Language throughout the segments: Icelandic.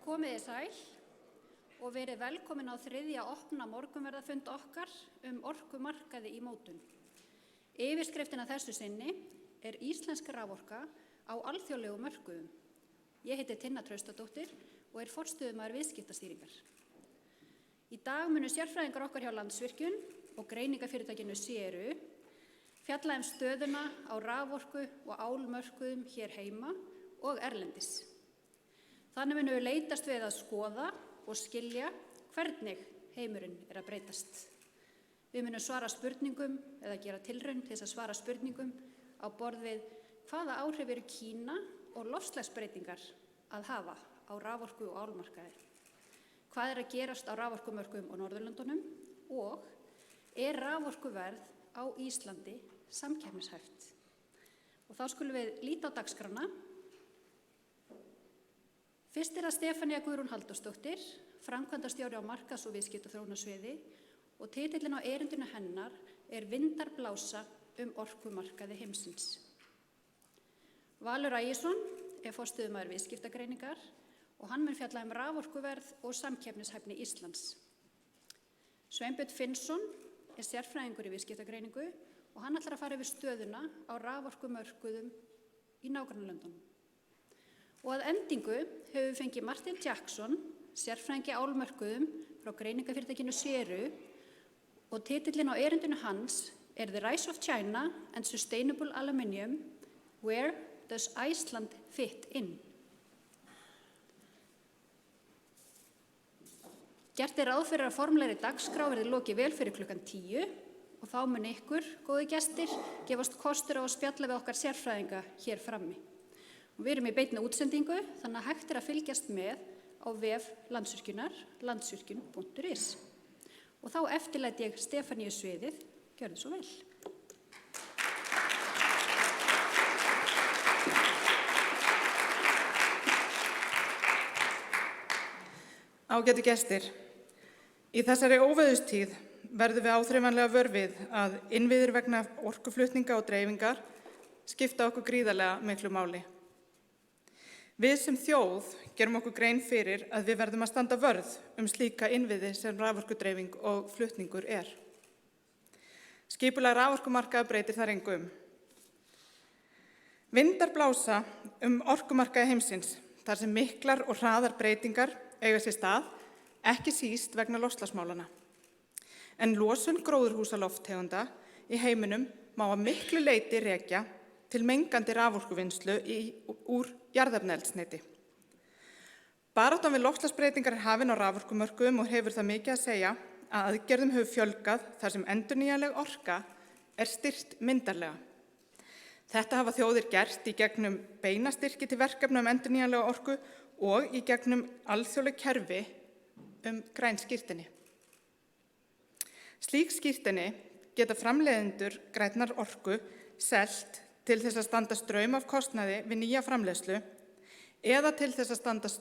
Komið sæl og verið velkomin á þriðja opna morgunverðarfund okkar orkumarkaði í mótun. Yfirskriftin að þessu sinni Íslensk raforka á alþjóðlegum mörkuðum. Ég heiti Tinna Traustadóttir og forstöðumaður viðskiptastýringar. Í dag munu sérfræðingar okkar hjá Landsvirkjun og greiningafyrirtækinu fjalla stöðuna á raforku og álmörkuðum hér heima og erlendis. Þannig munum við leitast við að skoða og skilja hvernig heimurinn að breytast. Við munum svara spurningum eða gera tilraun til þess að svara spurningum á borð við hvaða áhrif eru Kína og loftslagsbreytingar að hafa á raforku og álmarkaði. Hvað að gerast á raforkumörkuðum á Norðurlöndunum og raforkuverð á Íslandi samkeppnishæft. Og þá skulum við líta á dagskrána. Fyrst að Stefanía Guðrún Halldórsdóttir, framkvæmdastjóri á markaðs- og viðskiptaþróunarsviði og titillinn á erindinu hennar Vindar blása orkumarkaði heimsins. Valur Ægisson forstöðumaður viðskiptagreiningar og hann mun fjalla raforkuverð og samkeppnishæfni Íslands. Sveinbjörn Finnsson sérfræðingur í viðskiptagreiningu og hann ætlar að fara yfir stöðuna á raforkumörkuðum í nágrannalöndunum. Og að endingu höfum við fengið Martin Jackson, sérfræðingi álmörkuðum frá greiningafyrirtækinu og titillinn á erindinu hans The Rise of China and Sustainable Aluminium, Where Does Iceland Fit In? Gert ráð fyrir að formlegri dagskrá verði lokið vel fyrir klukkan 10 og þá mun ykkur, góði gestir, gefast kostur á að spjalla við okkar sérfræðinga hér frammi. Og við erum í beinni útsendingu, þannig að hægt að fylgjast með á vef Landsvirkjunar, landsvirkjun.is. Og þá eftirlæt ég Stefaníu sviðið, gjörðu svo vel. Ágætu gestir, í þessari óveðustíð verðum við áþreifanlega vör við að innviðir vegna orkuflutninga og dreifingar skipta okkur gríðarlega miklu máli. Við sem þjóð gerum okkur grein fyrir að við verðum að standa vörð slíka innviði sem raforkudreifing og flutningur Skipulag raforkumarkaða breytir þar engu Vindar blása orkumarkaði heimsins, þar sem miklar og hraðar breytingar eiga sér stað, ekki síst vegna loftslagsmálanna. En losun gróðurhúsalofttegunda í heiminum má að miklu leyti rekja til mengandi raforkuvinnslu úr jarðefnaeldsneyti. Baráttan við loftslagsbreytingar hafin á raforkumörkuðum og hefur það mikið að segja að aðgerðum hefur fjölgað þar sem endurnýjanleg orka styrkt myndarlega. Þetta hafa þjóðir gert í gegnum beina styrki til verkefna endurnýjanlega orku og í gegnum alþjóðleg kerfi græn skírteini. Slík skírteini geta framleiðendur grænnar orku selt til þess að standa straum af kostnaði við nýja framleiðslu eða til þess að standa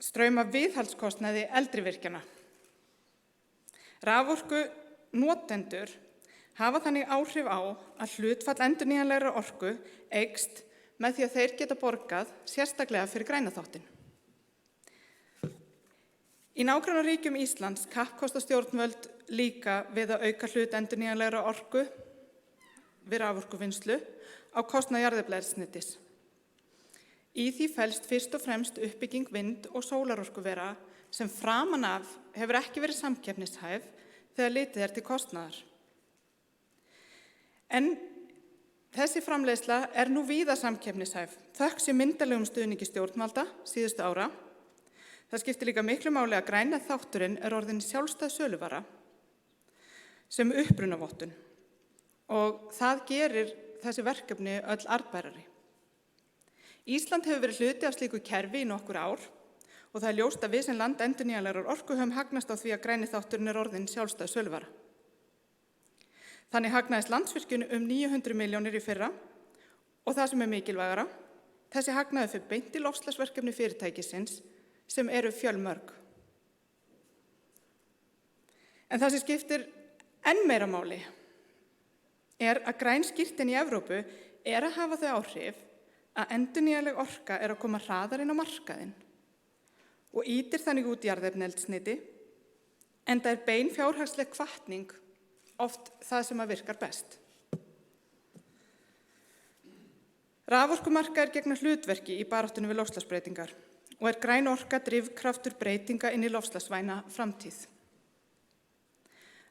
straum af viðhaldskostnaði eldri virkjana. Raforku notendur hafa þannig áhrif á að hlutfall endurnýjanlegrar orku eykst með því að þeir geta borgað sérstaklega fyrir græna þáttinn. Í nágrannaríkjum Íslands kappkosta stjórnvöld líka við að auka hlut endurnýjanlegrar orku við raforkuvinnslu á kostnað jarðefnaeldsneytis. Í því felst fyrst og fremst uppbygging vind- og sólarorkuvera sem framan af hefur ekki verið samkeppnishæf þegar litið til kostnaðar. En þessi framleiðsla nú víða samkeppnishæf, þökk sé myndarlegum stuðningi stjórnvalda síðustu ára. Það skiptir líka miklu máli að græna þátturinn orðin sjálfstæð söluvara sem upprunavottun og það gerir þessi verkefni öll arðbærari. Ísland hefur verið hluti af slíku kerfi í nokkur ár og það ljóst að við sem land endurnýjanlegrar orku höfum hagnast á því að græni þátturinn orðin sjálfstæð söluvara. Þannig hagnaðist Landsvirkjun 900 milljónir í fyrra og það sem mikilvægara, þessi hagnaður fer beint í loftslagsverkefni fyrirtækisins sem fjölmörg. En það sem skiptir enn meira máli að græn skírteini í Evrópu að hafa þau áhrif að endurnýjanleg orka að koma hraðar inn á markaðinn og ýtir þannig út jarðefnaeldsneyti, enda bein fjárhagsleg hvatning oft það sem að virkar best. Raforkumarkaðir gegna hlutverki í baráttunni við loftslagsbreytingar og græn orka drifkraftur breytinga inn í loftslagsvæna framtíð.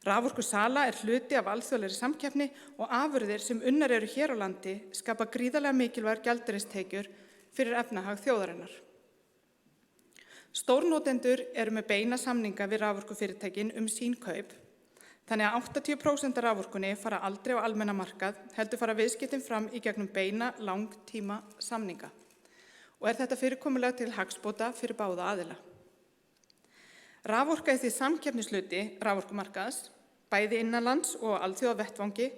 Raforkusala hluti af alþjóðlegri samkeppni og afurðir sem unnar eru hér á landi skapa gríðarlega mikilvægar gjaldeyristekjur fyrir efnahag þjóðarinnar. Stórnotendur eru með beina samninga við raforkufyrirtækin sín kaup, þannig að 80% af raforkunni fara aldrei á almenna markað, heldur fara viðskiptin fram í gegnum beina langtíma samninga. Og þetta fyrirkomulag til hagsbóta fyrir báða aðila. Raforka því samkeppnishluti raforkumarkaðs, bæði innanlands og alþjóðavettvangi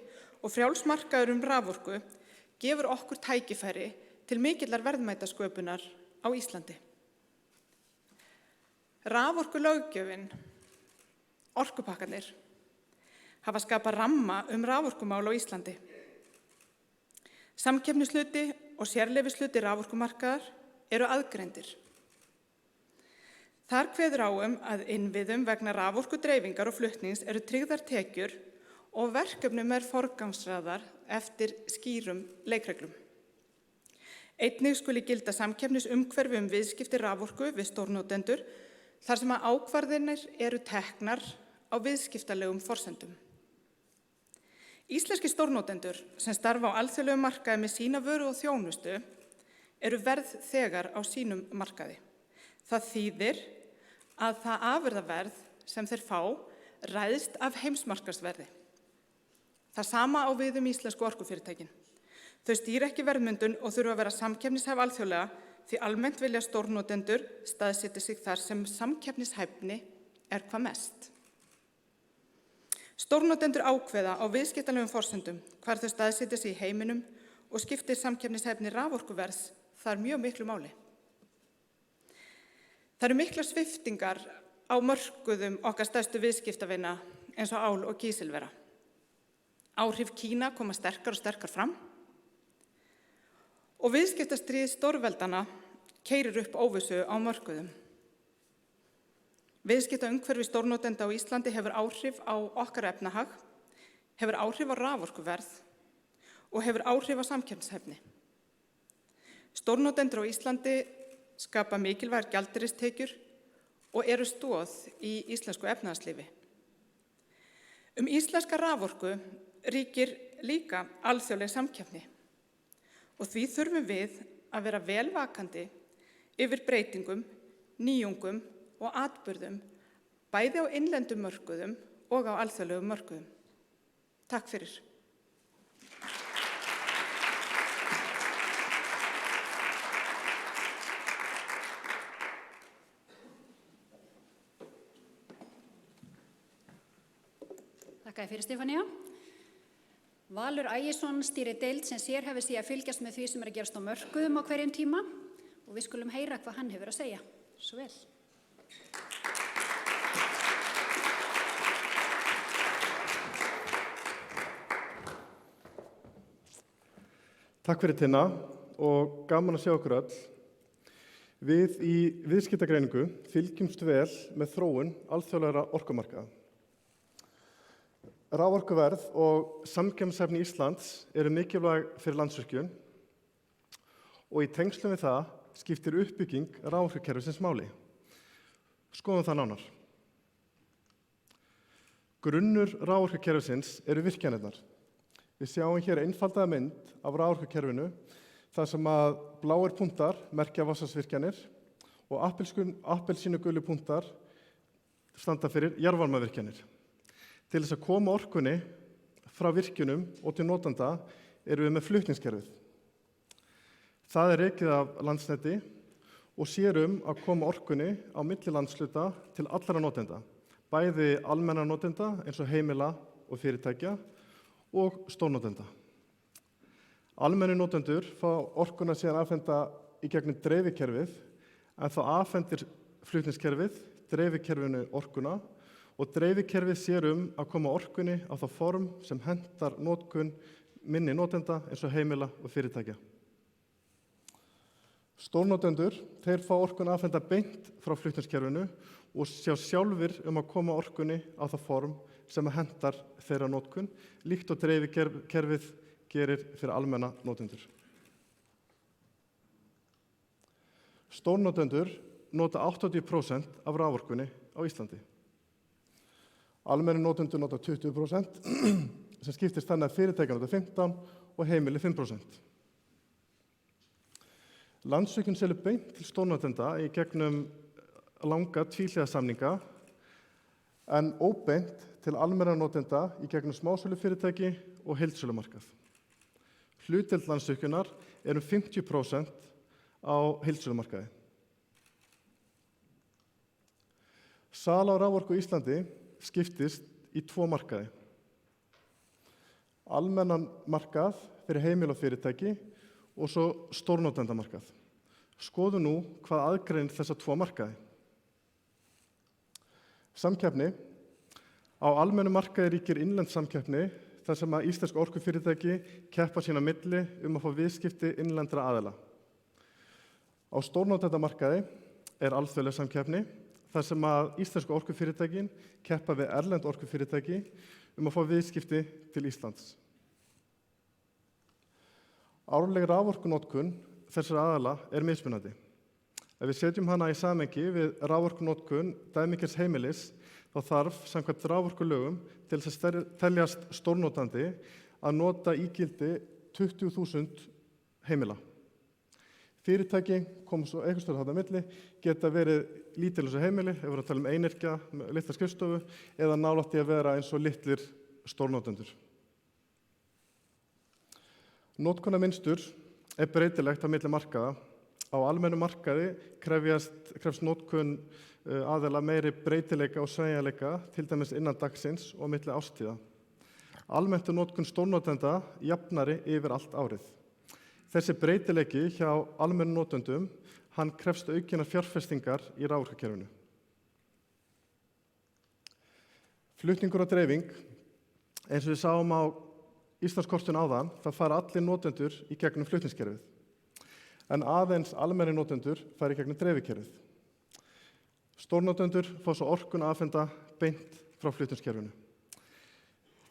og frjálsmarkaður raforku gefur okkur tækifæri til mikillar verðmætasköpunar á Íslandi. Raforkulöggjöfin, orkupakkarnir, hafa skapað ramma raforkumál á Íslandi. Samkeppnishluti og sérleyfishluti raforkumarkaðar eru aðgreindir. Þar kveður á að innviðum vegna raforkudreifingar og flutnings eru tryggðar tekjur og verkefnum forgangsraðað eftir skýrum leikreglum. Einnig skuli gilda samkeppnisumhverfi viðskipti raforku við stórnotendur þar sem að ákvarðanir eru teknar á viðskiptalegum forsendum. Íslenski stórnotendur sem starfa á alþjóðlegum markaði með sína vöru og þjónustu eru verðþegar á sínum markaði. Það þýðir að það afurðaverð sem þeir fá ræðst af heimsmarkaðsverði. Það sama á við íslensku orkufyrirtækin. Þau stýra ekki verðmyndun og þurfa að vera samkeppnishæf alþjóðlega því almennt vilja stórnotendur staðsetja sig þar sem samkeppnishæfni hvað mest. Stórnotendur ákveða á viðskiptalegum forsendum hvar þau staðsetja sig í heiminum og skiptir samkeppnishæfni raforkuverðs þar mjög miklu máli. Það eru miklar sviptingar á mörkuðum okkar stærstu viðskiptavina eins og ál og kísilvera. Áhrif Kína koma sterkar og sterkar fram og viðskiptastríð stórveldana keyrir upp óvissu á mörkuðum. Viðskiptaumhverfi stórnotenda á Íslandi hefur áhrif á okkar efnahag, hefur áhrif á raforkuverð og hefur áhrif á samkeppnishæfni. Stórnotendur á Íslandi skapa mikilvægar gjaldeyristekjur og eru stoð í íslensku efnahagslífi. Íslenska raforku ríkir líka alþjóðleg samkeppni og því þurfum við að vera vel vakandi yfir breytingum, nýjungum og atburðum, bæði á innlendum mörkuðum og á alþjóðlegum mörkuðum. Takk fyrir. Þakka fyrir, Stefanía. Valur Ægisson stýrir deild sem sérhæfir sig að fylgjast með því sem að gerast á mörkuðum á hverjum tíma og við skulum heyra hvað hann hefur að segja. Svo vel. Takk fyrir Tinna og gaman að sjá okkur öll. Við í viðskiptagreiningu fylgjumst vel með þróun alþjóðlegra orkumarkaða. Raforkuverð og samkeppnishæfni Íslands eru mikilvæg fyrir Landsvirkjun og í tengslum við það skiptir uppbygging raforkukerfisins máli. Skoðum það nánar. Grunnur raforkukerfisins eru virkjanirnar. Við sjáum hér einfaldaða mynd af raforkukerfinu þar sem að bláir punktar merkja vatnsaflsvirkjanir og appelsínugulu punktar standa fyrir jarðvarmavirkjanir. Til þess að koma orkunni frá virkjunum og til notanda erum við með flutningskerfið. Það rekið af Landsneti og sér að koma orkunni á milli landshluta til allra notenda, bæði almenna notenda eins og heimila og fyrirtækja og stórnotenda. Almenni notendur fá orkuna síðan afhenta í gegnum dreifikerfið en þá afhendir flutningskerfið dreifikerfinu orkuna og dreifikerfið sér að koma orkunni á það form sem hentar notkun minni notenda eins og heimila og fyrirtækja. Stórnotendur, þeir fá orkuna afhenta beint frá flutningskerfinu og sjá sjálfir að koma orkunni á það form sem hentar þeirra notkun, líkt og dreifikerfið gerir fyrir almenna notendur. Stórnotendur nota 80% af raforkunni á Íslandi. Almenni notendur nota 20%, sem skiptist þannig að fyrirtæki nota 15% og heimili 5%. Landsvirkjun selur beint til stórnotenda í gegnum langa tvíhliða samninga en óbeint til almennra notenda í gegnum smásölufyrirtæki og heildsölumarkað. Hlutdeild Landsvirkjunar 50% á heildsölumarkaði. Sala á raforku á Íslandi skiptist í 2 markaði. Almennan markað fyrir heimili og fyrirtæki og svo stórnotendamarkað. Skoðum nú hvað aðgreinir þessa 2 markaði. Samkeppni. Á almennu markaði ríkir innlend samkeppni þar sem að íslensk orkufyrirtæki keppa sín á milli að fá viðskipti innlendra aðila. Á stórnotendamarkaði alþjóðleg samkeppni þar sem að íslensku orkufyrirtækin keppa við erlend orkufyrirtæki að fá viðskipti til Íslands. Árleg raforkunotkun þessara aðila mismunandi. Ef við setjum hana í samhengi við raforkunotkun dæmigerðs heimilis, þá þarf samkvæmt raforkulögum til þess að teljast stórnotandi að nota ígildi 20.000 heimila. Fyrirtæki, komum svo einhvers staðar þarna á milli, geta verið lítil eins og heimili, ef við erum að tala einyrkja, litla skrifstofu, eða nálægt í að vera eins og litlir stórnotendur. Notkunarmynstur breytilegt á milli markaða. Á almennu markaði krefst notkun aðila meiri breytileika og sveigjanleika, til dæmis innan dagsins og milli árstíða. Almennt notkun stórnotenda jafnari yfir allt árið. Þessi breytileiki hjá almennu notendum, hann krefst aukinnar fjárfestingar í raforkukerfinu. Flutningur og dreifing, eins og við sáum á Íslandskortinu áðan, það fara allir notendur í gegnum flutningskerfið, en aðeins almennir notendur fara í gegnum dreifikerfið. Stórnotendur fá svo orkuna afhenta beint frá flutningskerfinu.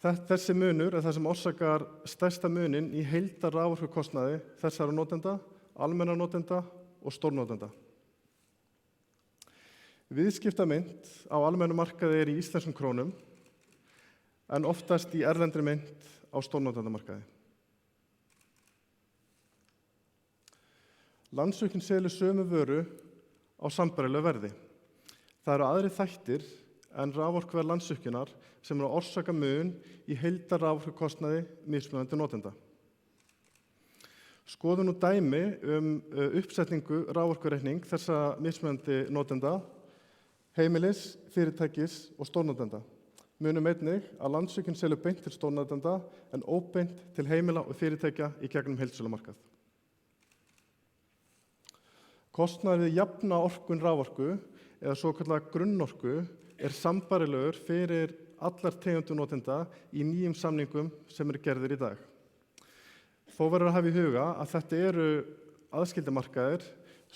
Þessi munur það sem orsakar stærsta munin í heildar raforkukostnaði þessara notenda, almenna notenda og stórnotenda. Viðskiptamynt á almennu markaði í íslenskum krónum, en oftast í erlendri mynt á stórnotendamarkaði. Landsvirkjun selur sömu vöru á sambærilegu verði. Það eru aðrir þættir en raforkuverð Landsvirkjunar sem að orsaka mun í heildar raforkukostnaði mismunandi notenda. Skoðum nú dæmi uppsetningu raforkureikning þessa mismunandi notenda, heimilis, fyrirtækis og stórnotenda. Munum einnig að Landsvirkjun selur beint til stórnotenda en óbeint til heimila og fyrirtækja í gegnum heildsölumarkað. Kostnaður við jafna orkun raforku eða svokallaða grunnorku sambærilegur fyrir allar tegundir notenda í nýjum samningum sem gerðir í dag. Þó verður að hafa í huga að þetta eru aðskildir markaðir.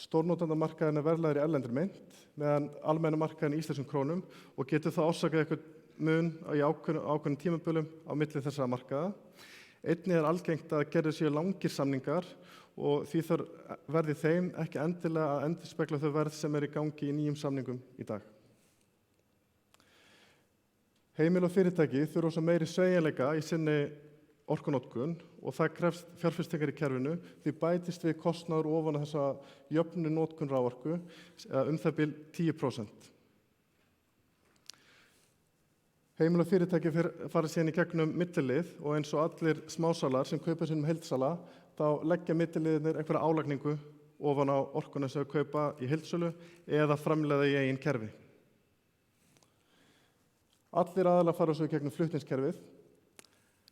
Stórnotendamarkaðin verðlagður í erlendri mynt, meðan almenna markaðin í íslenskum krónum og getur það orsakað eitthvað mun í ákveðnum tímabölum á milli þessara markaða. Einnig algengt að gerðir séu langir samningar og því verði þeim ekki endilega að endurspegla þau verð sem í gangi í nýjum samningum í dag. Heimili og fyrirtæki þurfa svo meiri sveigjanleika í sinni orkunotkun og það krefst fjárfestingar í kerfinu því bætist við kostnaður ofan á þessa jöfnu notkun raforku það bil 10%. Heimili og fyrirtæki fara síðan í gegnum millilið og eins og allir smásalar sem kaupa sínum heildsala þá leggja milliliðirnir einhverja álagningu ofan á orkuna sem þau kaupa í heildsölu eða framleiða í eigin kerfi. Allir aðilar fara svo í gegnum flutningskerfið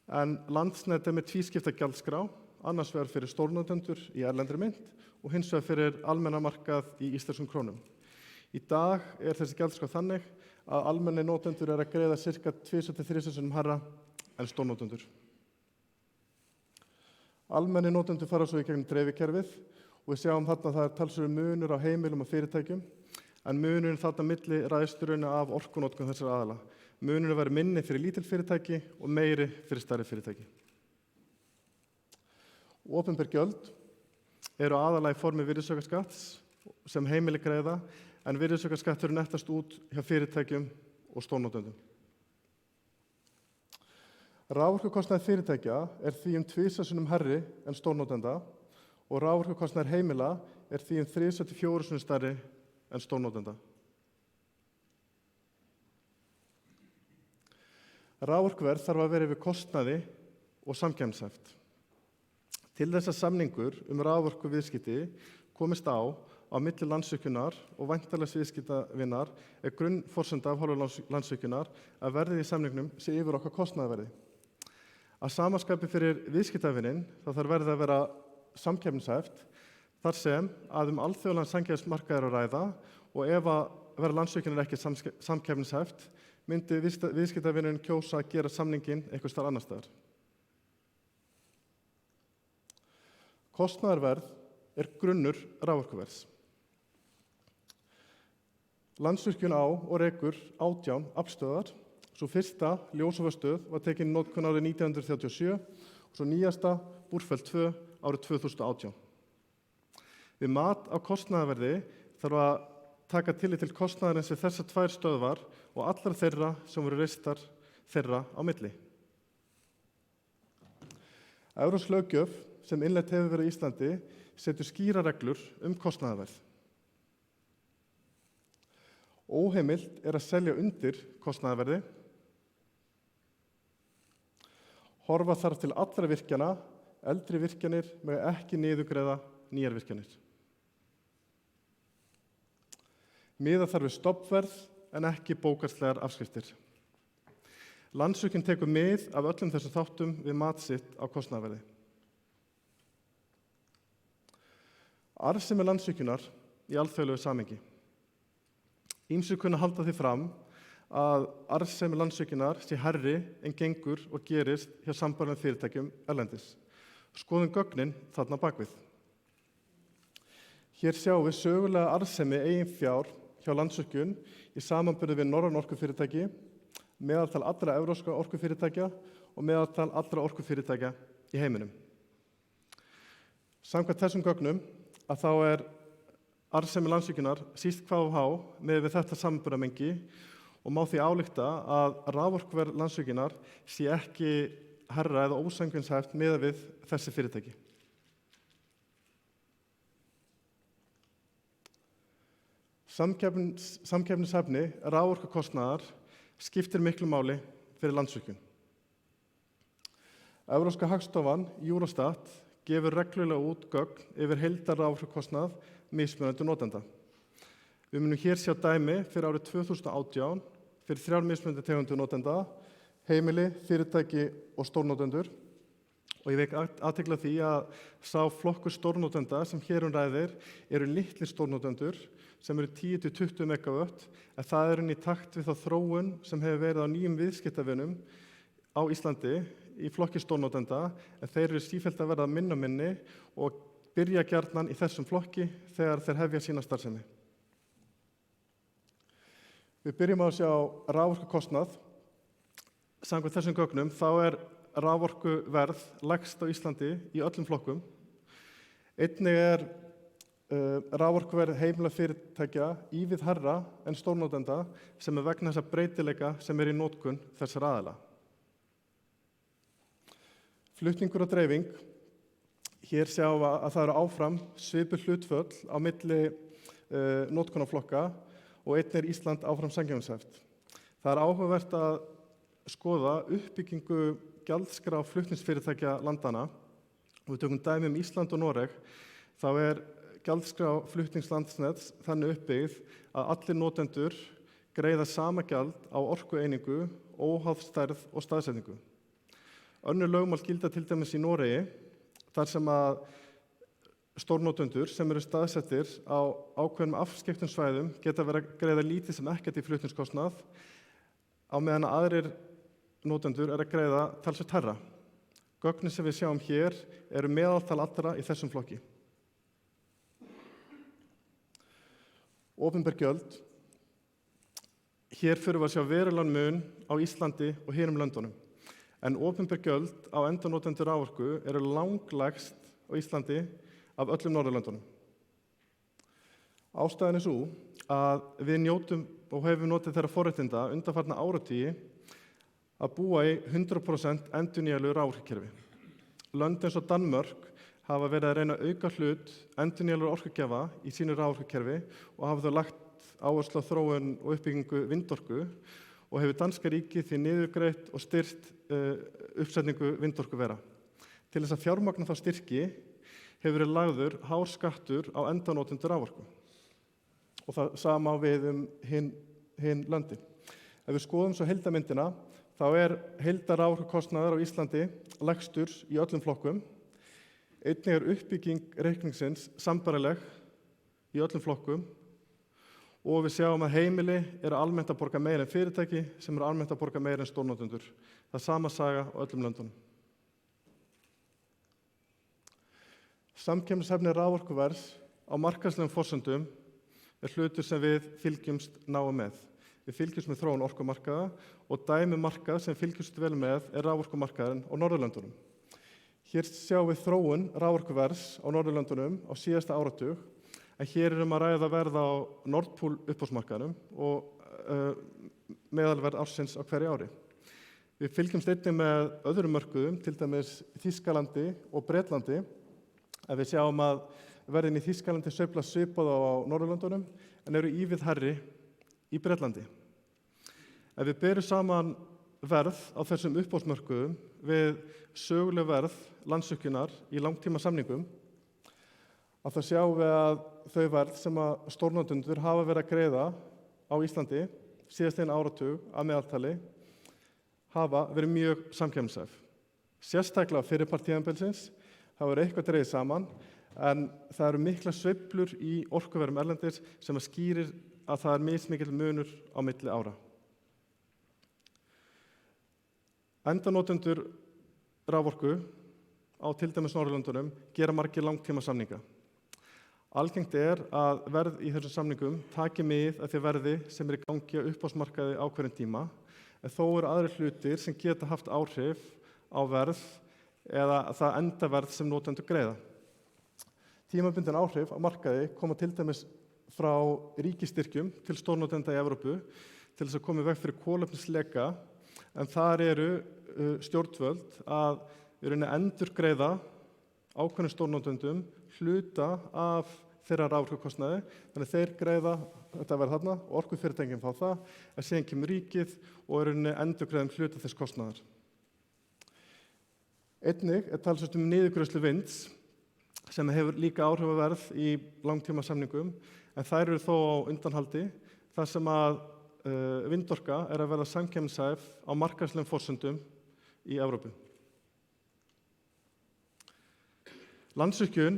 en Landsnet með tvískipta gjaldskrá, annars vegar fyrir stórnotendur í erlendri mynt og hins vegar fyrir almenna markað í íslenskum krónum. Í dag þessi gjaldskrá þannig að almenni notendur að greiða ca. 2-3 hærra en stórnotendur. Almenni notendur fara svo í gegnum dreifikerfið og við sjáum þarna að það talsverður munur á heimilum og fyrirtækjum, en munurinn þarna milli ræðst í rauninni af orkunotkun þessara aðila. Munurinn verður minni fyrir lítil fyrirtæki og meiri fyrir stærri fyrirtæki. Opinber gjöld eru aðalega í formi virðisaukaskatts sem heimili greiða, en virðisaukaskattur nettast út hjá fyrirtækjum og stórnotendum. Raforkukostnaður fyrirtækja því 2 sinnum hærri en stórnotenda og raforkukostnaður heimila því 3 til 4 sinnum stærri en stórnotenda. Raforkuverð þarf að vera yfir kostnaði og samkeppnishæft. Til þess að samningur raforkuviðskipti komist á milli Landsvirkjunar og væntanlegs viðskiptavinar grunnforsenda af hálfu Landsvirkjunar að verðið í samningnum sé yfir okkar kostnaðarverði. Að sama skapi fyrir viðskiptavinin þá þarf verðið að vera samkeppnishæft þar sem að alþjóðlegan samkeppnismarkaðir að ræða og ef að verð Landsvirkjunar ekki samkeppnishæft myndi viðskiptavinurinn kjósa að gera samninginn einhvers staðar annars staðar. Kostnaðarverð grunnur raforkuverðs. Landsvirkjun á og rekur 18 aflstöðvar. Sú fyrsta, ljósvastöð, var tekin í notkun árið 1937 og svo nýjasta, Búrfell 2, árið 2018. Við mat á kostnaðarverði þarf að taka tillit til kostnaðarins við þessar 2 stöðvar og allra þeirra sem voru reistar þeirra á milli. Evrópsk löggjöf sem innleidd hefur verið í Íslandi setur skýra reglur kostnaðarverð. Óheimilt að selja undir kostnaðarverði. Horfa þarf til allra virkjana, eldri virkjanir mega ekki niðurgreiða nýjar virkjanir. Miða þarf við stofnverð en ekki bókhaldslegar afskriftir. Landsvirkjun tekur mið af öllum þessum þáttum við mat sitt á kostnaðarverði. Arðsemi Landsvirkjunar í alþjóðlegu samhengi. Ýmsir kunna halda því fram að arðsemi Landsvirkjunar sé hærri en gengur og gerist hjá sambærilegum fyrirtækjum erlendis. Skoðum gögnin þarna bakvið. Hér sjáum við sögulega arðsemi eigin fjár hjá Landsvirkjun í samanburði við norræn orkufyrirtæki, meðaltal allra evrópskra orkufyrirtækja og meðaltal allra orkufyrirtækja í heiminum. Samkvæmt þessum gögnum að þá arðsemi Landsvirkjunar síst hvað há miðað við þetta samanburðarmengi og má því álykta að raforkuverð Landsvirkjunar sé ekki hærra eða ósamkeppnishæft miðað við þessi fyrirtæki. Samkeppnishæfni raforkukostnaðar skiptir miklu máli fyrir Landsvirkjun. Evrópska hagstofan Eurostat gefur reglulega út gögn yfir heildarraforkukostnað mismunandi notenda. Við munum hér sjá dæmi fyrir árið 2018 fyrir 3 mismunandi tegundir notenda, heimili, fyrirtæki og stórnotendur. Og ég vek athygli á því að sá flokkur stórnotenda sem hér ræðir eru litlir stórnotendur sem eru 10-20 megawatt, en það inn í takt við þá þróun sem hefur verið á nýjum viðskiptavinum á Íslandi í flokki stórnotenda, en þeir eru sífellt að verða minna minni og byrja gjarnan í þessum flokki þegar þeir hefja sína starfsemi. Við byrjum að sjá raforkukostnað. Samkvæmt þessum gögnum þá raforkuverð lægst á Íslandi í öllum flokkum. Einnig raforkuverð heimila fyrirtækja ívið hærra en stórnotenda sem vegna þessa breytileika sem í notkun þessara aðila. Flutningur og dreifing. Hér sjáum við að það eru áfram svipuð hlutföll á milli notkunarflokka og einnig Ísland áfram samkeppnishæft. Það áhugavert að skoða uppbyggingu gjaldskrá flutningsfyrirtækja landanna og við tökum dæmi Ísland og Noreg, þá gjaldskrá flutningslandsnets þannig uppbyggð að allir notendur greiða sama gjald á orkueiningu, óháð stærð og staðsetningu. Önnur lögmál gilda til dæmis í Noregi, þar sem að stórnotendur sem eru staðsettir á ákveðnum afskektum svæðum geta verið að greiða lítið sem ekkert í flutningskostnað, á meðan aðrir notendur að greiða talsvert hærra. Gögnin sem við sjáum hér eru meðaltal allra í þessum flokki. Opinber gjöld. Hér þurfum við að sjá verulegan mun á Íslandi og hinum löndunum. En opinber gjöld á endurnotendur raforku eru langlægst á Íslandi af öllum Norðurlöndunum. Ástæðan sú að við njótum og hefum notið þeirra forréttinda undanfarna áratugi að búa í 100% endurnýjanlegu raforkukerfi. Lönd eins og Danmörk hafa verið að reyna að auka hlut endurnýjanlegra orkugjafa í sínu raforkukerfi og hafa þau lagt áherslu á þróun og uppbyggingu vindorku og hefur danska ríkið því niðurgreitt og styrkt uppsetningu vindorkuvera. Til þess að fjármagna þá styrki hefur verið lagður hár skattur á endurnotendur raforku. Og það sama við hin löndin. Ef við skoðum svo heildarmyndina, þá heildarraforkukostnaður á Íslandi lægstur í öllum flokkum. Einnig uppbygging reikningsins sambærileg í öllum flokkum og við sjáum að heimili eru almennt að borga meira en fyrirtæki sem eru almennt að borga meira en stórnotendur. Það er sama saga á öllum löndunum. Samkeppnishæfni raforkuverðs á markaðslegum forsendum hlutur sem við fylgjumst náið með. Við fylgjumst með þróun orkumarkaða og dæmi markað sem fylgjumst vel með raforkumarkaðurinn á Norðurlöndunum. Hér sjáum við þróun raforkuverðs á Norðurlöndunum á síðasta áratug, en hér að ræða verð á Nordpool uppboðsmarkaðnum og meðalverð ársins á hverju ári. Við fylgjumst einnig með öðrum mörkuðum, til dæmis Þýskalandi og Bretlandi, en við sjáum að verðin í Þýskalandi sveiflast svipað á Norðurlöndunum en eru ívið hærri í Bretlandi. Ef við berum saman verð á þessum uppboðsmörkuðum við söguleg verð Landsvirkjunar í langtíma samningum, að þá sjáum við að þau verð sem að stórnotendur hafa verið að greiða á Íslandi síðastliðinn áratug að meðaltali hafa verið mjög samkeppnishæf. Sérstaklega fyrir tímabilsins hafa verið eitthvað dregið saman, en það eru miklar sveiflur í orkuverðum erlendis sem að skýrir að það mismikill munur á milli ára. Endurnotendur raforku á til dæmis Norðurlöndunum gera margir langtíma samninga. Algengt að verð í þessum samningum taki mið af því verði sem í gangi á uppboðsmarkaði á hverjum tíma, en þó eru aðrir hlutir sem geta haft áhrif á verð eða það endaverð sem notendur greiða. Tímabundin áhrif á markaði koma til dæmis frá ríkisstyrkjum til stórnotenda í Evrópu til þess að koma í veg fyrir kolefnisleka, en þar eru stjórnvöld að endurgreiða ákveðnum stórnotendum hluta af þeirra raforkukostnaði, þannig þeir greiða þetta verð þarna og orkufyrirtækin fá það, en síðan kemur ríkið og endurgreiðum hluta þess kostnaðar. Einnig talsvert niðurgreiðslu vinds sem hefur líka áhrif á verð í langtíma samningum, en þær eru þó á undanhaldi þar sem að vindorka að verða samkeppnishæf á markaðslegum forsendum í Evrópu. Landsvirkjun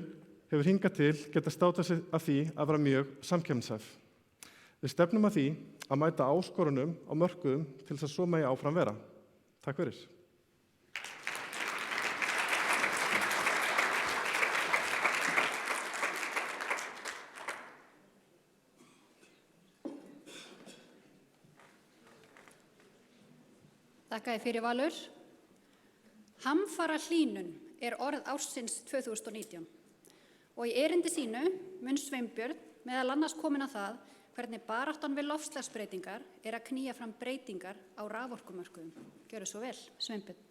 hefur hingað til getað státað sig af því að vera mjög samkeppnishæf. Við stefnum að því að mæta áskorunum á mörkuðum til þess að svo megi áfram vera. Takk fyrir. Þakka þér fyrir, Valur. Hamfarahlýnun orð ársins 2019 og í erindi sínu mun Sveinbjörn meðal annars komin að það hvernig baráttan við loftslagsbreytingar að knýja fram breytingar á raforkumörkuðum. Gjörðu svo vel, Sveinbjörn.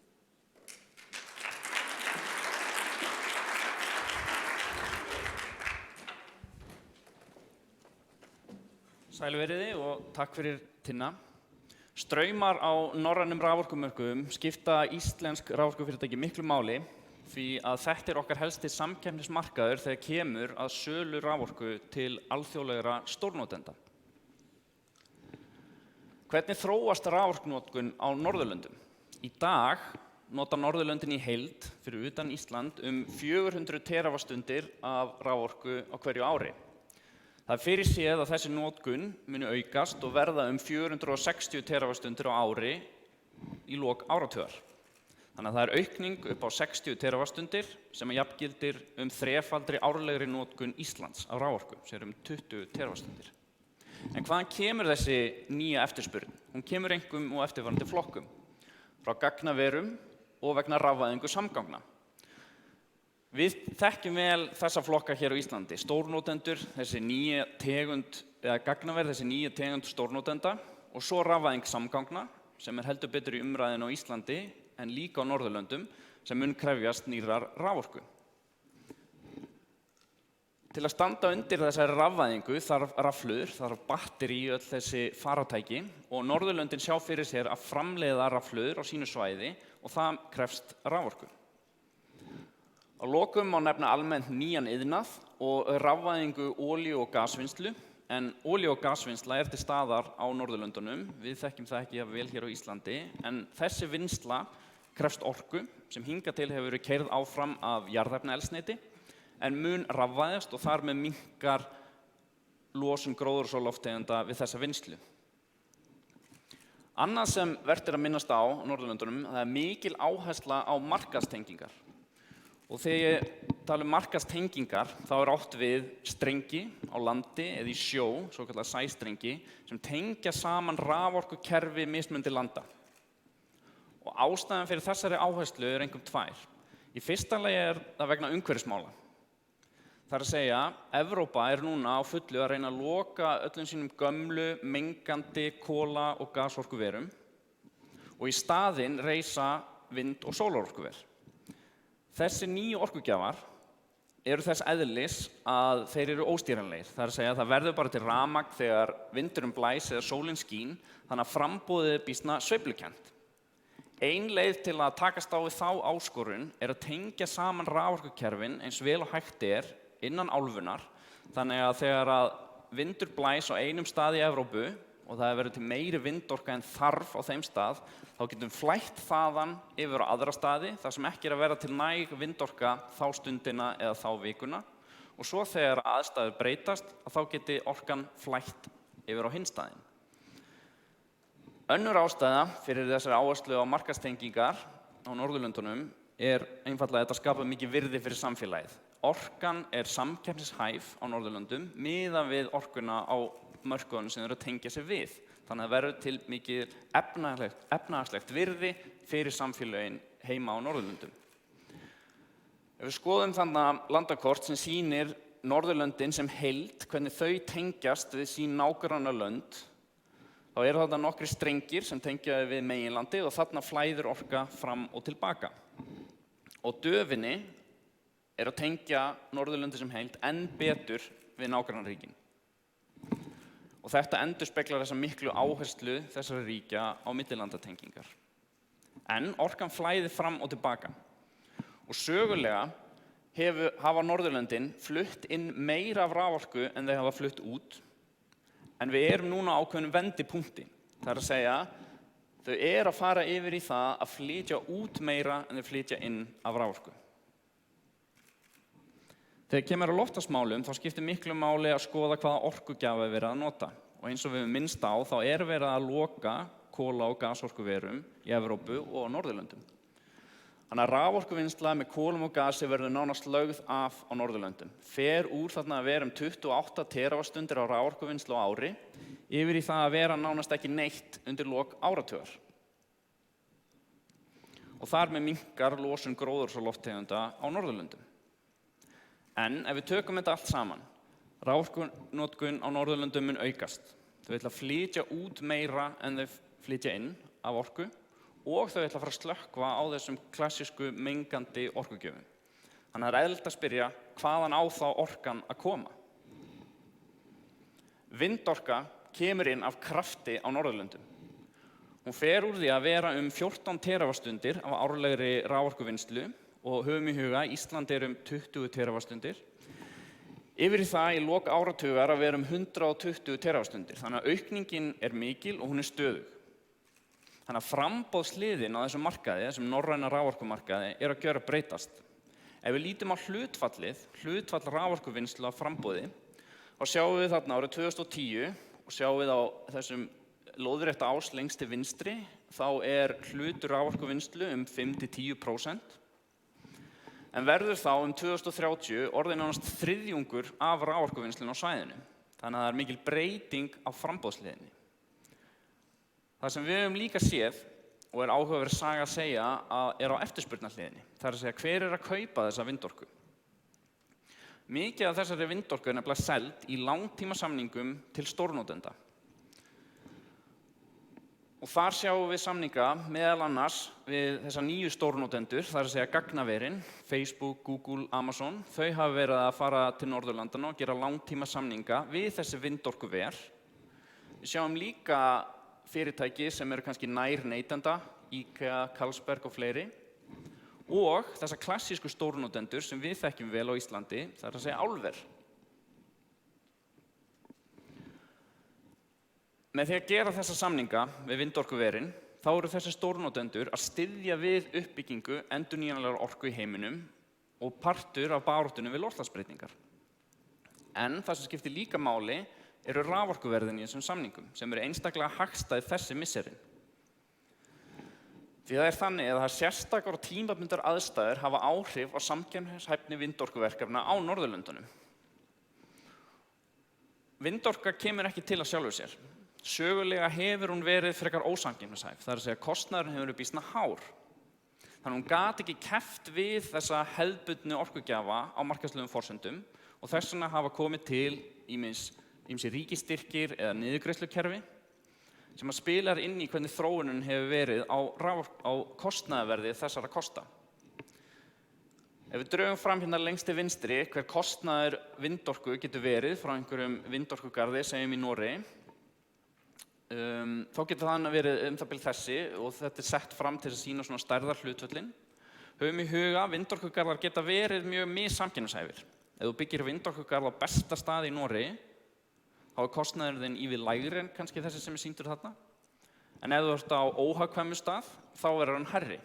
Sæl veriði og takk fyrir Tinna. Straumar á norrænum raforkumörkuðum skipta íslensk raforkufyrirtæki miklu máli því að þetta okkar helsti samkeppnismarkaður þegar kemur að sölu raforku til alþjóðlegra stórnotenda. Hvernig þróast raforkunotkun á Norðurlöndum? Í dag nota Norðurlöndin í heild fyrir utan Ísland 400 terafastundir af raforku á hverju ári. Það fyrirséð að þessi notkun muni aukast og verða 460 terafastundir á ári í lok áratugar. Þannig að það aukning upp á 60 terafastundir sem jafngildir þrefaldri árlegri notkun Íslands á raforku, sem 20 terafastundir. En hvaðan kemur þessi nýja eftirspurn? Hún kemur einkum og eftirfarandi flokkum, frá gagnaverum og vegna rafvæðingu samgangna. Við þekkjum vel þessa flokka hér á Íslandi, stórnotendur, þessi nýja tegund, eða gagnaver, þessi nýja tegund stórnotenda og svo rafvæðing samgangna sem heldur betur í umræðinu á Íslandi en líka á Norðurlöndum sem mun krefjast nýrrar raforku. Til að standa undir þessari rafvæðingu þarf rafhlöður, þarf batteri í öll þessi farartæki og Norðurlöndin sjá fyrir sér að framleiða rafhlöður á sínu svæði og það krefst raforku. Á lokum má nefna almennt nýjan iðnað og rafvæðingu olíu- og gasvinnslu, en olíu- og gasvinnsla til staðar á Norðurlöndunum, við þekkjum það ekki vel hér á Íslandi, en þessi vinnsla krefst orku sem hingað til hefur verið keyrð áfram af jarðefnaeldsneyti, en mun rafvæðast og þar með minnkar losun gróðurhúsalofttegunda við þessa vinnslu. Annað sem vert að minnast á Norðurlöndunum, það mikil áhersla á markaðstengingar. Og þegar ég tala markaðstengingar, þá átt við strengi á landi eða í sjó, svokallaða sæstrengi, sem tengja saman raforkukerfi mismunandi landa. Og ástæðan fyrir þessari áherslu einkum tvær. Í fyrsta lagi það vegna umhverfismála. Það að segja, Evrópa núna á fullu að reyna að loka öllum sínum gömlu, mengandi kola- og gasorkuverum og í staðinn reisa vind- og sólarorkuver. Þessi nýju orkugjafar þess eðlis að þeir óstýranlegir. Það að segja, það verður bara til rafmagn þegar vindurinn blæs eða sólin skín, þannig að framboðið býsna sveiflukennt. Ein leið til að takast á við þá áskorun að tengja saman raforkukerfin eins vel og hægt innan álfunnar, þannig að þegar að vindur blæs á einum stað í Evrópu og það verður til meiri vindorka en þarf á þeim stað, þá getum flætt þaðan yfir á aðra staði, þar sem ekki að vera til næg vindorka þá stundina eða þá vikuna, og svo þegar aðstæður breytast, þá geti orkan flætt yfir á hinn staðinn. Önnur ástæða fyrir þessari áherslu á markaðstengingar á Norðurlöndunum einfaldlega að þetta skapa mikið virði fyrir samfélagið. Orkan samkeppnishæf á Norðurlöndum miðað við orkuna á mörkuðum sem eru að tengja sig við. Þannig að verður til mikið efnahagslegt virði fyrir samfélögin heima á Norðurlöndum. Ef við skoðum þannig landakort sem sýnir Norðurlöndin sem heild, hvernig þau tengjast við sín nágrannalönd, þá þarna nokkrir strengir sem tengja við meginlandið og þarna flæðir orka fram og tilbaka. Og döfinni að tengja Norðurlöndin sem heild enn betur við nágrannaríkin. Og þetta endurspeglar þessa miklu áherslu þessara ríkja á millilandatengingar. En orkan flæðir fram og tilbaka. Og sögulega hafa Norðurlöndin flutt inn meira af raforku en þau hafa flutt út, en við núna á ákveðnum vendipunkti. Það að segja, þau að fara yfir í það að flytja út meira en þau flytja inn af raforku. Þegar kemur að loftslagsmálum, þá skiptir miklu máli að skoða hvaða orkugjafa verið að nota. Og eins og við minnst á, þá verið að loka kola- og gasorkuverum í Evrópu og á Norðurlöndum. Þannig að raforkuvinnsla með kolum og gasi verður nánast lögð af á Norðurlöndum. Fer úr þarna að vera 28 teravastundir á raforkuvinnslu á ári, yfir í það að vera nánast ekki neitt undir lok áratugar. Og þar með minnkar losun gróðurhúsalofttegunda á Norðurlöndum. En ef við tökum þetta allt saman, raforkunotkun á Norðurlöndum mun aukast. Þau ætla að flytja út meira en þau flytja inn af orku og þau ætla að fara að slökkva á þessum klassísku mengandi orkugjöfum. Þannig að eðlilegt að spyrja hvaðan á þá orkan að koma. Vindorka kemur inn af krafti á Norðurlöndum. Hún fer úr því að vera 14 teravastundir af árlegri raforkuvinnslu og höfum í huga Ísland 20 teravastundir. Yfir í það í lok áratugar að vera 120 teravastundir. Þannig að aukningin mikil og hún stöðug. Þannig að framboðsliðin á þessum markaði, þessum norræna raforkumarkaði, að gjöra breytast. Ef við lítum á hlutfall raforkuvinnslu á framboði, þá sjáum við þarna árið 2010 og sjáum við á þessum lóðrétta ás lengst til vinstri, þá hlutur raforkuvinnslu 5–10%. En verður þá 2030 orðinn nánast þriðjungur af raforkuvinnslunni á svæðinu. Þannig að það mikil breyting á framboðsliðinni. Það sem við höfum líka séð og áhugaverð saga að segja á eftirspurnarhliðinni. Það að segja hver að kaupa þessa vindorku. Mikið af þessari vindorku nefnilega seld í langtímasamningum til stórnotenda. Og þar sjáum við samninga meðal annars við þessa nýju stórnotendur, það að segja gagnaverin, Facebook, Google, Amazon. Þau hafa verið að fara til Norðurlandana og gera langtímasamninga við þessi vindorkuver. Við sjáum líka fyrirtæki sem eru kannski nær neytenda, IKEA, Carlsberg og fleiri. Og þessa klassísku stórnotendur sem við þekkjum vel á Íslandi, það að segja álver. Með því að gera þessa samninga við vindorkuverin, þá eru þessi stórnotendur að styðja við uppbyggingu endurnýjanlegrar orku í heiminum og partur af baráttunni við loftslagsbreytingar. En það sem skiptir líka máli eru raforkuverðin í þessum samningum, sem eru einstaklega hagstæð þessi misserin. Því það þannig að það sérstakar og tímabundnar aðstæður hafa áhrif á samkeppnishæfni vindorkuverkefna á Norðurlöndunum. Vindorka kemur ekki til að sjálfu sér. Sögulega hefur hún verið frekar ósamkeppnishæf, það að segja kostnaðurinn hefur verið býsna hár. Þannig hún gat ekki keppt við þessa hefðbundnu orkugjafa á markaðslegum forsendum og þess vegna hafa komið til ýmsir ríkisstyrkir eða niðurgreiðslukerfi sem að spilar inn í hvernig þróunin hefur verið á kostnaðarverði þessara kosta. Ef við drögum fram hérna lengst til vinstri hver kostnaður vindorku getur verið frá einhverjum vindorkugarði, segjum í Noregi, þá getur það verið það bil þessi og þetta sett fram til að sýna svona stærðarhlutföllin. Höfum í huga, vindorkugarðar geta verið mjög missamkeppnishæfir. Ef þú byggir vindorkugarð á besta stað í Noregi, þá kostnaðurinn ívið lægri en kannski þessi sem sýndur þarna. En ef þú ert á óhagkvæmum stað, þá verður hann hærri.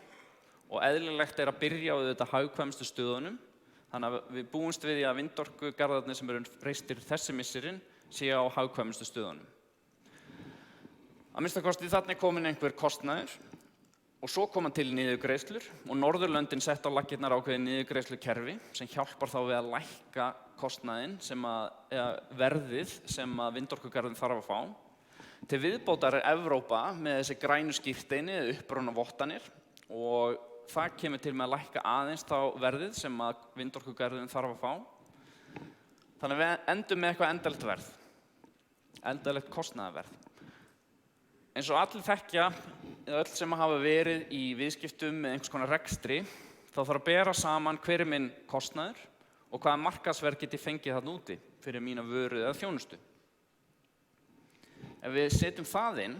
Og eðlilegt að byrja á þetta hagkvæmustu stöðunum. Þannig að við búumst við því að vindorkugarðarnir sem eru reistir þessi misserin séu á hagkvæmustu stöðunum. Að minnsta kosti þarna komin einhver kostnaður og svo koma til niðurgreiðslur og Norðurlöndin sett á laggirnar ákveðið niðurgreiðslukerfi sem hjálpar þá við að lækka kostnaðinn verðið sem að vindorkugarðin þarf að fá. Til viðbótar Evrópa með þessi grænu skírteini eða upprunavottanir og það kemur til með að lækka aðeins þá verðið sem að vindorkugarðin þarf að fá. Þannig að við endum með eitthvað endanlegt verð, endanlegt kostnaðarverð. Eins og allir þekkja, eða öll sem hafa verið í viðskiptum með einhvers konar rekstri, þá þarf að bera saman hver minn kostnaður og hvaða markaðsverð get ég fengið þarna úti fyrir mína vöru eða þjónustu. Ef við setjum það inn,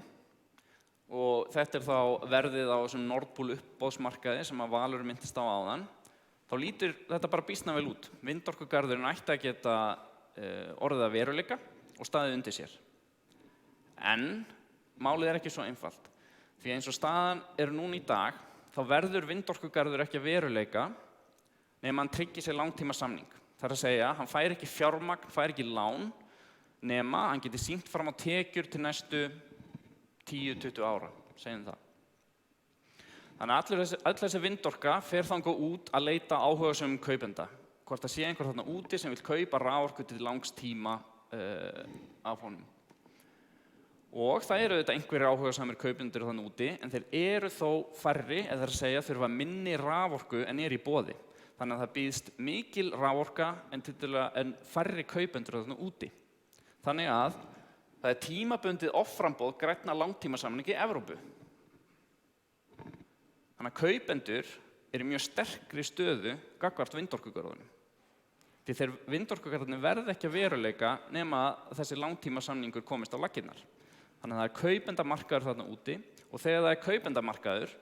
og þetta þá verðið á þessum Nordpool uppboðsmarkaði sem að Valur minntist á áðan, þá lítur þetta bara býsna vel út. Vindorkugarðurinn ætti að geta orðið að veruleika og staðið undir sér. En málið ekki svo einfalt. Því eins og staðan núna í dag, þá verður vindorkugarður ekki að veruleika nema hann tryggir sér langtíma samning. Það að segja, hann fær ekki fjármagn, fær ekki lán, nema hann geti sýnt fram á tekjur til næstu 10-20 ára, segjum það. Þannig að öll þessi vindorka fer þangað út að leita áhugasömum kaupenda. Hvort það sé einhver þarna úti sem vil kaupa raforku til langs tíma af honum. Og það eru þetta einhverjir áhugasamir kaupendur þannig úti, en þeir eru þó færri, eða það að segja, þurfa minni raforku en í boði. Þannig að það býðst mikil raforka en færri kaupendur þannig úti. Þannig að það tímabundið offramboð grænna langtímasamningi í Evrópu. Þannig að kaupendur eru mjög sterkri stöðu gagnvart vindorkugarðunum. Því þeir vindorkugarðunum verða ekki að veruleika nema að þessi langtímasamningur komist á laggirnar. Þannig að það kaupendamarkaður þarna úti og þegar það kaupendamarkaður,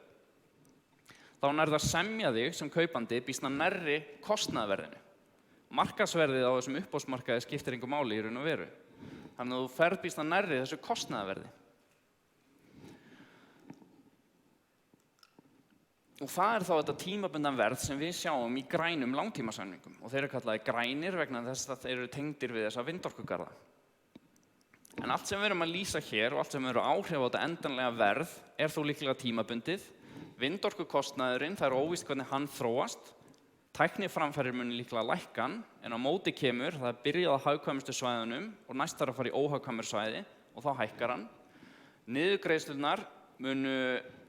þá nærðu að semja þig sem kaupandi býsna nærri kostnaðarverðinu. Markaðsverðið á þessum uppboðsmarkaði skiptir engu máli í raun og veru. Þannig að þú ferð býsna nærri þessu kostnaðarverði. Og það þá þetta tímabundna verð sem við sjáum í grænum langtímasamningum og þeir eru kallaðir grænir vegna þess að þeir eru tengdir við þessa vindorkugarða. En allt sem við erum að lýsa hér og allt sem við erum áhrif á þetta endanlega verð þó líklega tímabundið. Vindorkukostnaðurinn, það óvíst hvernig hann þróast, Tækniframfarir munu líklega lækka, en á móti kemur það byrjað á hagkvæmustu svæðunum og næst þarf að fara í óhagkvæmur svæði og þá hækkar hann. Niðurgreiðslurnar munu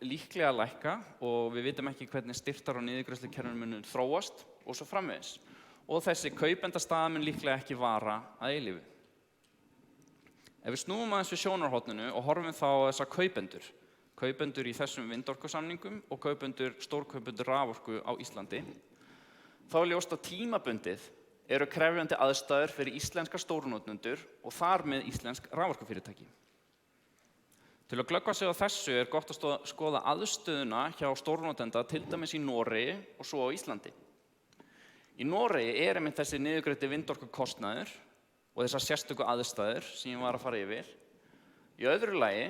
líklega lækka og við vitum ekki hvernig styrktar- og niðurgreiðslukerfin munu þróast og svo framvegis. Og þessi kaupendastaða mun líklega ekki vara að eilífu. Ef við snúum aðeins við sjónarhorninu og horfum þá á þessa kaupendur í þessum vindorkusamningum og stórkaupendur raforku á Íslandi, þá er ljóst að tímabundið eru krefjandi aðstæður fyrir íslenska stórnotendur og þar með íslensk raforkufyrirtæki. Til að glöggva sig á þessu er gott að skoða aðstöðuna hjá stórnotenda til dæmis í Noregi og svo á Íslandi. Í Noregi er einmitt þessi niðurgreiddi vindorkukostnaður og þessar sérstöku aðstæður sem ég var að fara yfir. Í öðru lagi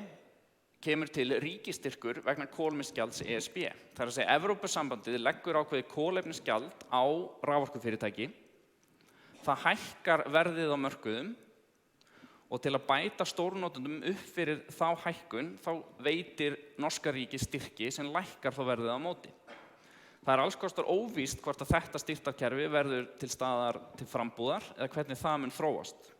kemur til ríkisstyrkur vegna kolefnisgjalds ESB. Það er að segja, Evrópusambandið leggur ákveðið kolefnisgjald á raforkufyrirtæki. Það hækkar verðið á mörkuðum og til að bæta stórnotendum upp fyrir þá hækkun, þá veitir norska ríkið styrki sem lækkar þá verðið á móti. Það er alls kostar óvíst hvort að þetta styrktarkerfi verður til staðar til frambúðar eða hvernig það mun þróast.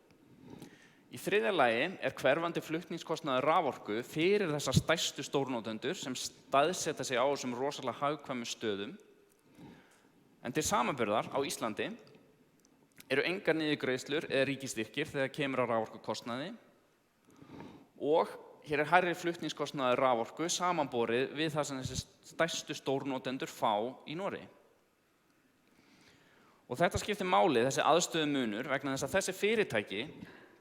Í þriðja lagi er hverfandi flutningskostnaður raforku fyrir þessar stærstu stórnotendur sem staðsetja sig á þessum rosalega hagkvæmu stöðum. En til samanburðar á Íslandi eru engar niðurgreiðslur eða ríkisstyrkir þegar kemur á raforkukostnaði og hér er hærri flutningskostnaður raforku samanborið við það sem þessi stærstu stórnotendur fá í Noregi. Og þetta skiptir máli, þessi aðstöðumunur, vegna þess að þessi fyrirtæki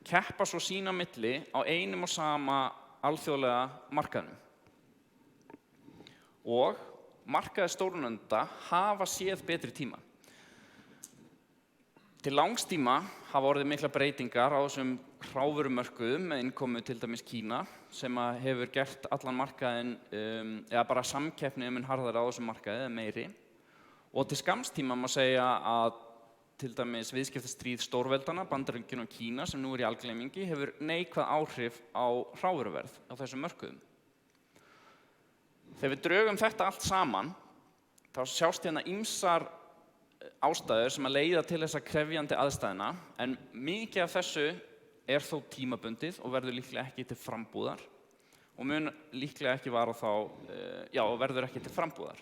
keppa svo sín á milli á einum og sama alþjóðlega markaðnum. Og markaðir stórnotenda hafa séð betri tíma. Til langs tíma hafa orðið miklar breytingar á þessum hrávörumörkuðum með innkomu til dæmis Kína sem hefur gert allan markaðinn eða bara samkeppni mun harðari á þessum markaði eða meiri. Og til skamms tíma má segja að til dæmis viðskiptastríð stórveldana, Bandaríkin og Kína sem nú er í algleymingi hefur neikvæð áhrif á hrávöruverð á þessum mörkuðum. Þegar við drögum þetta allt saman þá sjást hérna ýmsar ástæður sem að leiða til þessa krefjandi aðstæðna, en mikið af þessu er þó tímabundið og verður líklega ekki til frambúðar og mun líklega ekki vara þá, og verður ekki til frambúðar.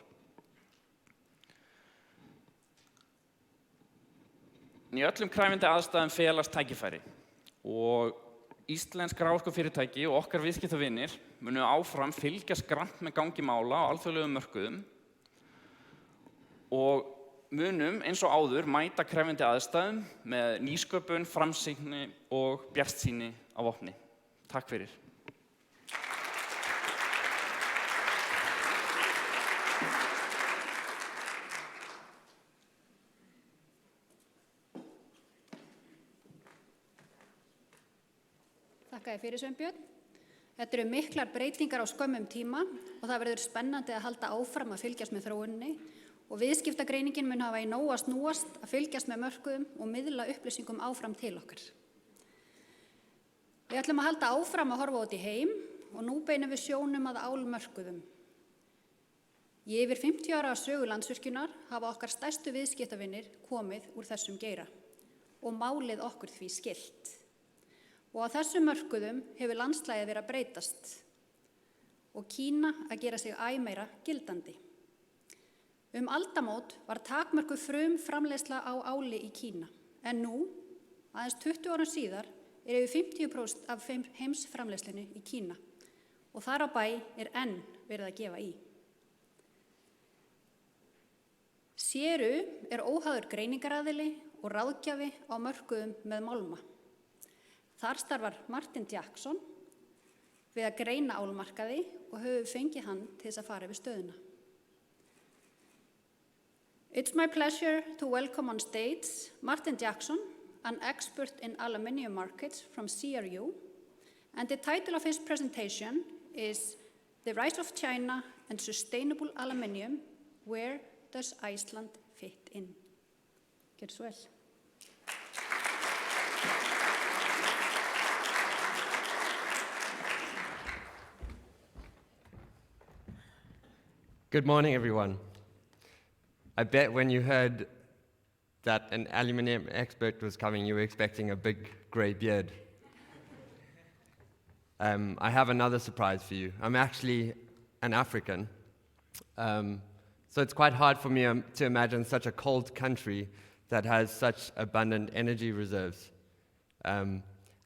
Í öllum krefjandi aðstæðum felast tækifæri og íslensk raforkufyrirtæki og okkar viðskiptavinir munu áfram fylgjast grannt með gangi mála á alþjóðlegum mörkuðum og munum eins og áður mæta krefjandi aðstæðum með nýsköpun, framsýni og bjartsýni á vopni. Takk fyrir. Þakka þér fyrir, Sveinbjörn. Þetta eru miklar breytingar á skömmum tíma og það verður spennandi að halda áfram að fylgjast með þróuninni og viðskiptagreiningin mun hafa í nóg að snúast að fylgjast með mörkuðum og miðla upplýsingum áfram til okkar. Við ætlum að halda áfram að horfa út í heim og nú beinum við sjónum að álmörkuðum. Í yfir 50 ára sögu Landsvirkjunar hafa okkar stærstu viðskiptavinir komið úr þessum geira og málið okkur því skylt. Og á þessum mörkuðum hefur landslagið verið að breytast og Kína að gera sig æ meira gildandi. Aldamót var takmörkuð frumframleiðsla á áli í Kína, en nú, aðeins 20 árum síðar, er yfir 50% af heimsframleiðslunni í Kína og þar á bæ er enn verið að gefa í. Séru er óháður greiningaraðili og ráðgjafi á mörkuðum með málma. Þar starfar Martin Jackson við að greina álmarkaði og höfum fengið hann til þess að fara yfir stöðuna. It's my pleasure to welcome on stage Martin Jackson, an expert in aluminium markets from CRU, and the title of his presentation is The Rise of China and Sustainable Aluminium, Where Does Iceland Fit In? Gjörðu svo vel. Good morning, everyone. I bet when you heard that an aluminium expert was coming, you were expecting a big grey beard. I have another surprise for you. I'm actually an African. So it's quite hard for me to imagine such a cold country that has such abundant energy reserves. And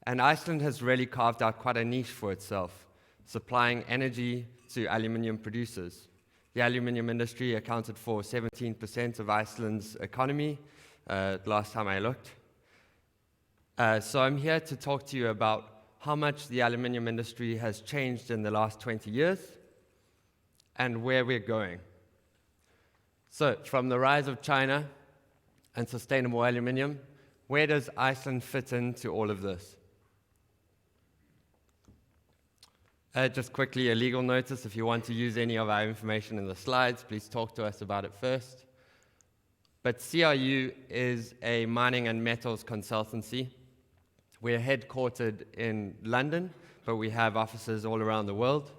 Iceland has really carved out quite a niche for itself, supplying energy to aluminium producers. The aluminium industry accounted for 17% of Iceland's economy, last time I looked. So I'm here to talk to you about how much the aluminium industry has changed in the last 20 years and where we're going. So from the rise of China and sustainable aluminium, where does Iceland fit into all of this? Just quickly, a legal notice. If you want to use any of our information in the slides, please talk to us about it first. But CRU is a mining and metals consultancy. We're headquartered in London, but we have offices all around the world.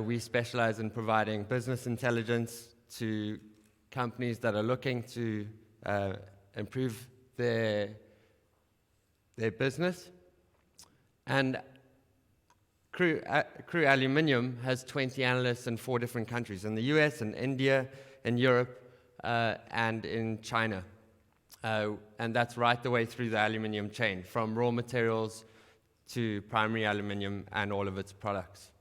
We specialize in providing business intelligence to companies that are looking to improve their business. And Crew Aluminium has 20 analysts in 4 different countries, in the US, in India, in Europe, and in China. And that's right the way through the aluminium chain, from raw materials to primary aluminium and all of its products.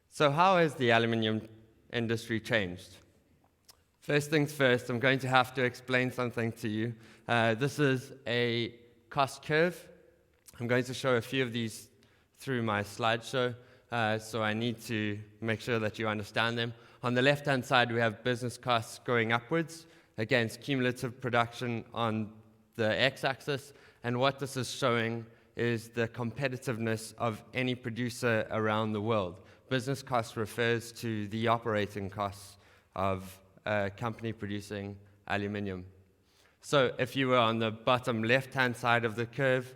So how has the aluminium industry changed? First things first, I'm going to have to explain something to you. This is a cost curve. I'm going to show a few of these through my slideshow, so I need to make sure that you understand them. On the left-hand side, we have business costs going upwards against cumulative production on the x-axis, and what this is showing is the competitiveness of any producer around the world. Business cost refers to the operating costs of a company producing aluminium. So if you were on the bottom left-hand side of the curve,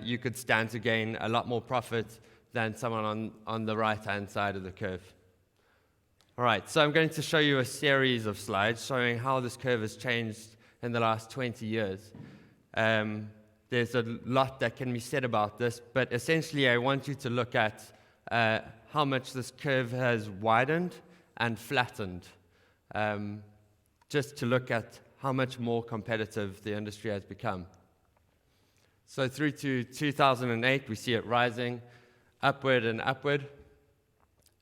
you could stand to gain a lot more profit than someone on the right-hand side of the curve. All right, so I'm going to show you a series of slides showing how this curve has changed in the last 20 years. There's a lot that can be said about this, but essentially I want you to look at how much this curve has widened and flattened, just to look at how much more competitive the industry has become. So through to 2008, we see it rising upward and upward.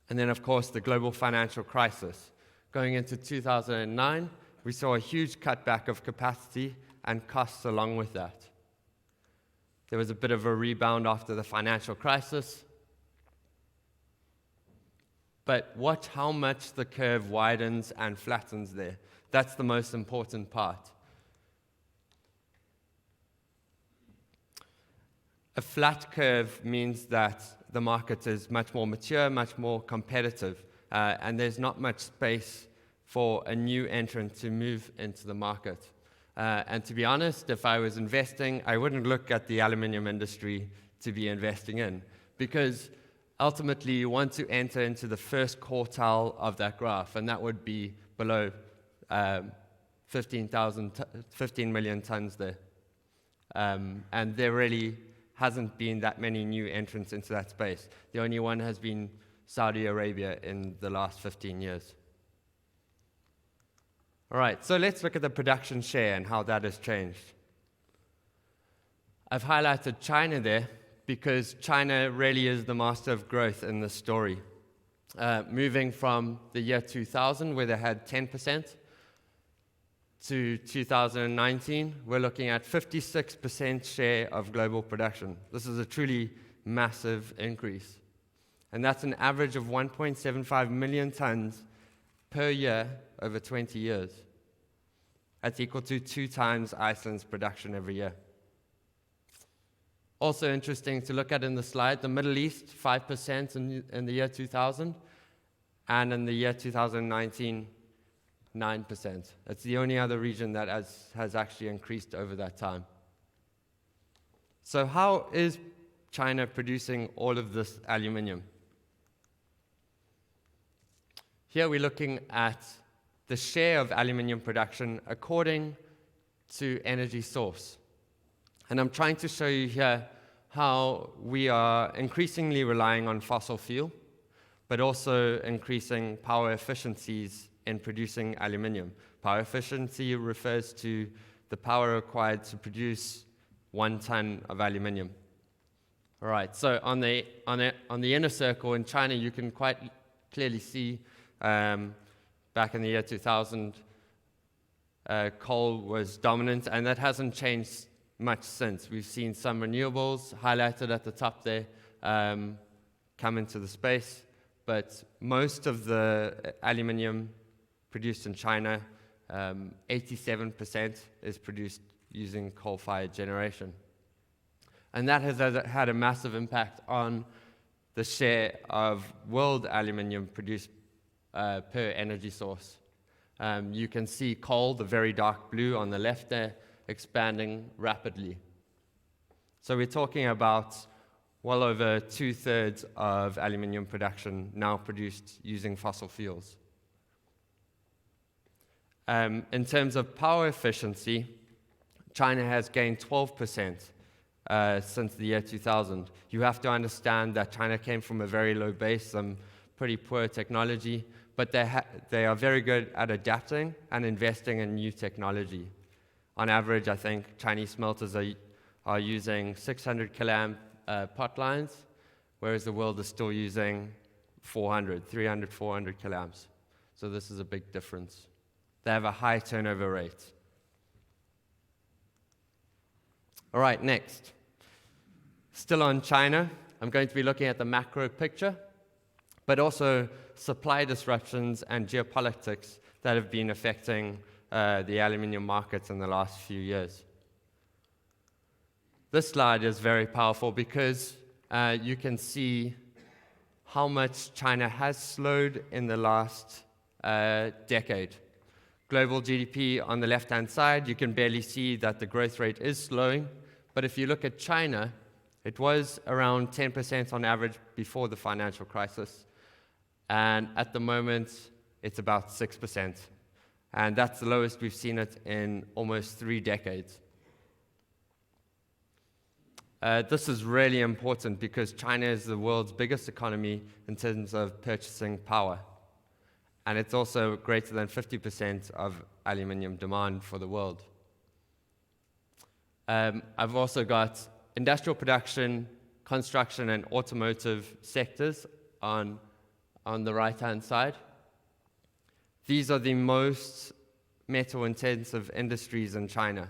And then, of course, the global financial crisis. Going into 2009, we saw a huge cutback of capacity and costs along with that. There was a bit of a rebound after the financial crisis. But watch how much the curve widens and flattens there. That's the most important part. A flat curve means that the market is much more mature, much more competitive, and there's not much space for a new entrant to move into the market. And to be honest, if I was investing, I wouldn't look at the aluminium industry to be investing in, because ultimately you want to enter into the first quartile of that graph, and that would be below 15 million tons there. And there really hasn't been that many new entrants into that space. The only one has been Saudi Arabia in the last 15 years. All right, so let's look at the production share and how that has changed. I've highlighted China there because China really is the master of growth in this story. Moving from the year 2000, where they had 10%, to 2019, we're looking at 56% share of global production. This is a truly massive increase. And that's an average of 1.75 million tons per year over 20 years. That's equal to 2 times Iceland's production every year. Also interesting to look at in the slide, the Middle East, 5% in the year 2000, and in the year 2019, 9%. It's the only other region that has actually increased over that time. So how is China producing all of this aluminium? Here we're looking at the share of aluminium production according to energy source. And I'm trying to show you here how we are increasingly relying on fossil fuel, but also increasing power efficiencies in producing aluminium. Power efficiency refers to the power required to produce 1 ton of aluminium. All right, so on the inner circle in China, you can quite clearly see back in the year 2000, coal was dominant, and that hasn't changed much since. We've seen some renewables highlighted at the top there come into the space, but most of the aluminium produced in China, 87% is produced using coal-fired generation. And that has had a massive impact on the share of world aluminium produced per energy source. You can see coal, the very dark blue on the left there, expanding rapidly. So we're talking about well over 2/3 of aluminium production now produced using fossil fuels. In terms of power efficiency, China has gained 12% since the year 2000. You have to understand that China came from a very low base, some pretty poor technology, but they are very good at adapting and investing in new technology. On average, I think Chinese smelters are using 600 kiloamp pot lines, whereas the world is still using 400 kiloamps. So this is a big difference. They have a high turnover rate. All right, next. Still on China, I'm going to be looking at the macro picture, but also supply disruptions and geopolitics that have been affecting the aluminium markets in the last few years. This slide is very powerful because you can see how much China has slowed in the last decade. Global GDP on the left-hand side, you can barely see that the growth rate is slowing, but if you look at China, it was around 10% on average before the financial crisis, and at the moment, it's about 6%. And that's the lowest we've seen it in almost 3 decades. This is really important because China is the world's biggest economy in terms of purchasing power. And it's also greater than 50% of aluminium demand for the world. I've also got industrial production, construction, and automotive sectors on the right-hand side. These are the most metal-intensive industries in China.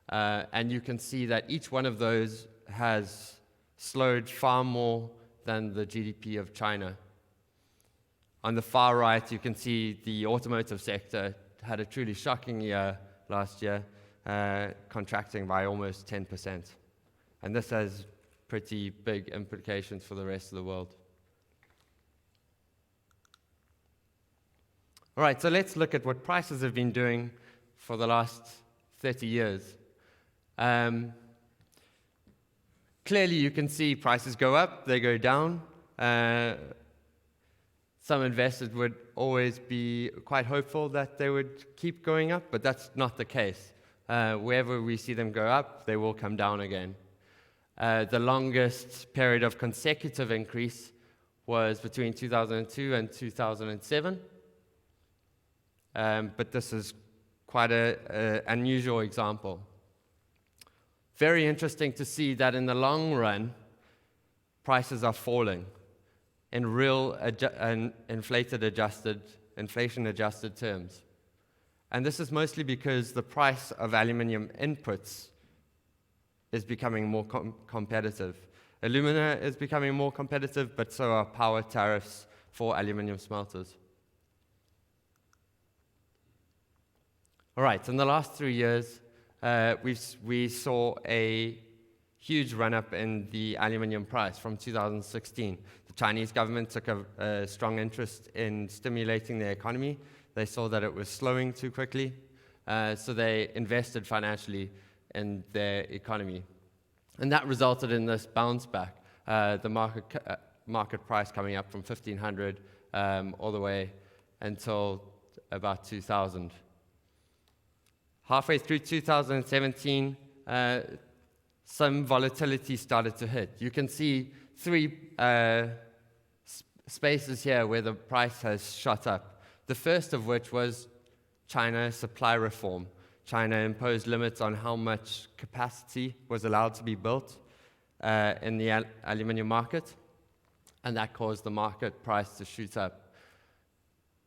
And you can see that each one of those has slowed far more than the GDP of China. On the far right, you can see the automotive sector had a truly shocking year last year, contracting by almost 10%. And this has pretty big implications for the rest of the world. All right, so let's look at what prices have been doing for the last 30 years. Clearly, you can see prices go up, they go down. Some investors would always be quite hopeful that they would keep going up, but that's not the case. Wherever we see them go up, they will come down again. The longest period of consecutive increase was between 2002 and 2007. But this is quite an unusual example. Very interesting to see that in the long run, prices are falling in real inflation-adjusted terms. And this is mostly because the price of aluminium inputs is becoming more competitive. Alumina is becoming more competitive, but so are power tariffs for aluminium smelters. All right, in the last 3 years, we saw a huge run-up in the aluminium price from 2016. The Chinese government took a strong interest in stimulating their economy. They saw that it was slowing too quickly, so they invested financially in their economy. And that resulted in this bounce back, the market price coming up from 1,500 all the way until about 2000. Halfway through 2017, some volatility started to hit. You can see three spaces here where the price has shot up. The first of which was China supply reform. China imposed limits on how much capacity was allowed to be built in the aluminium market, and that caused the market price to shoot up.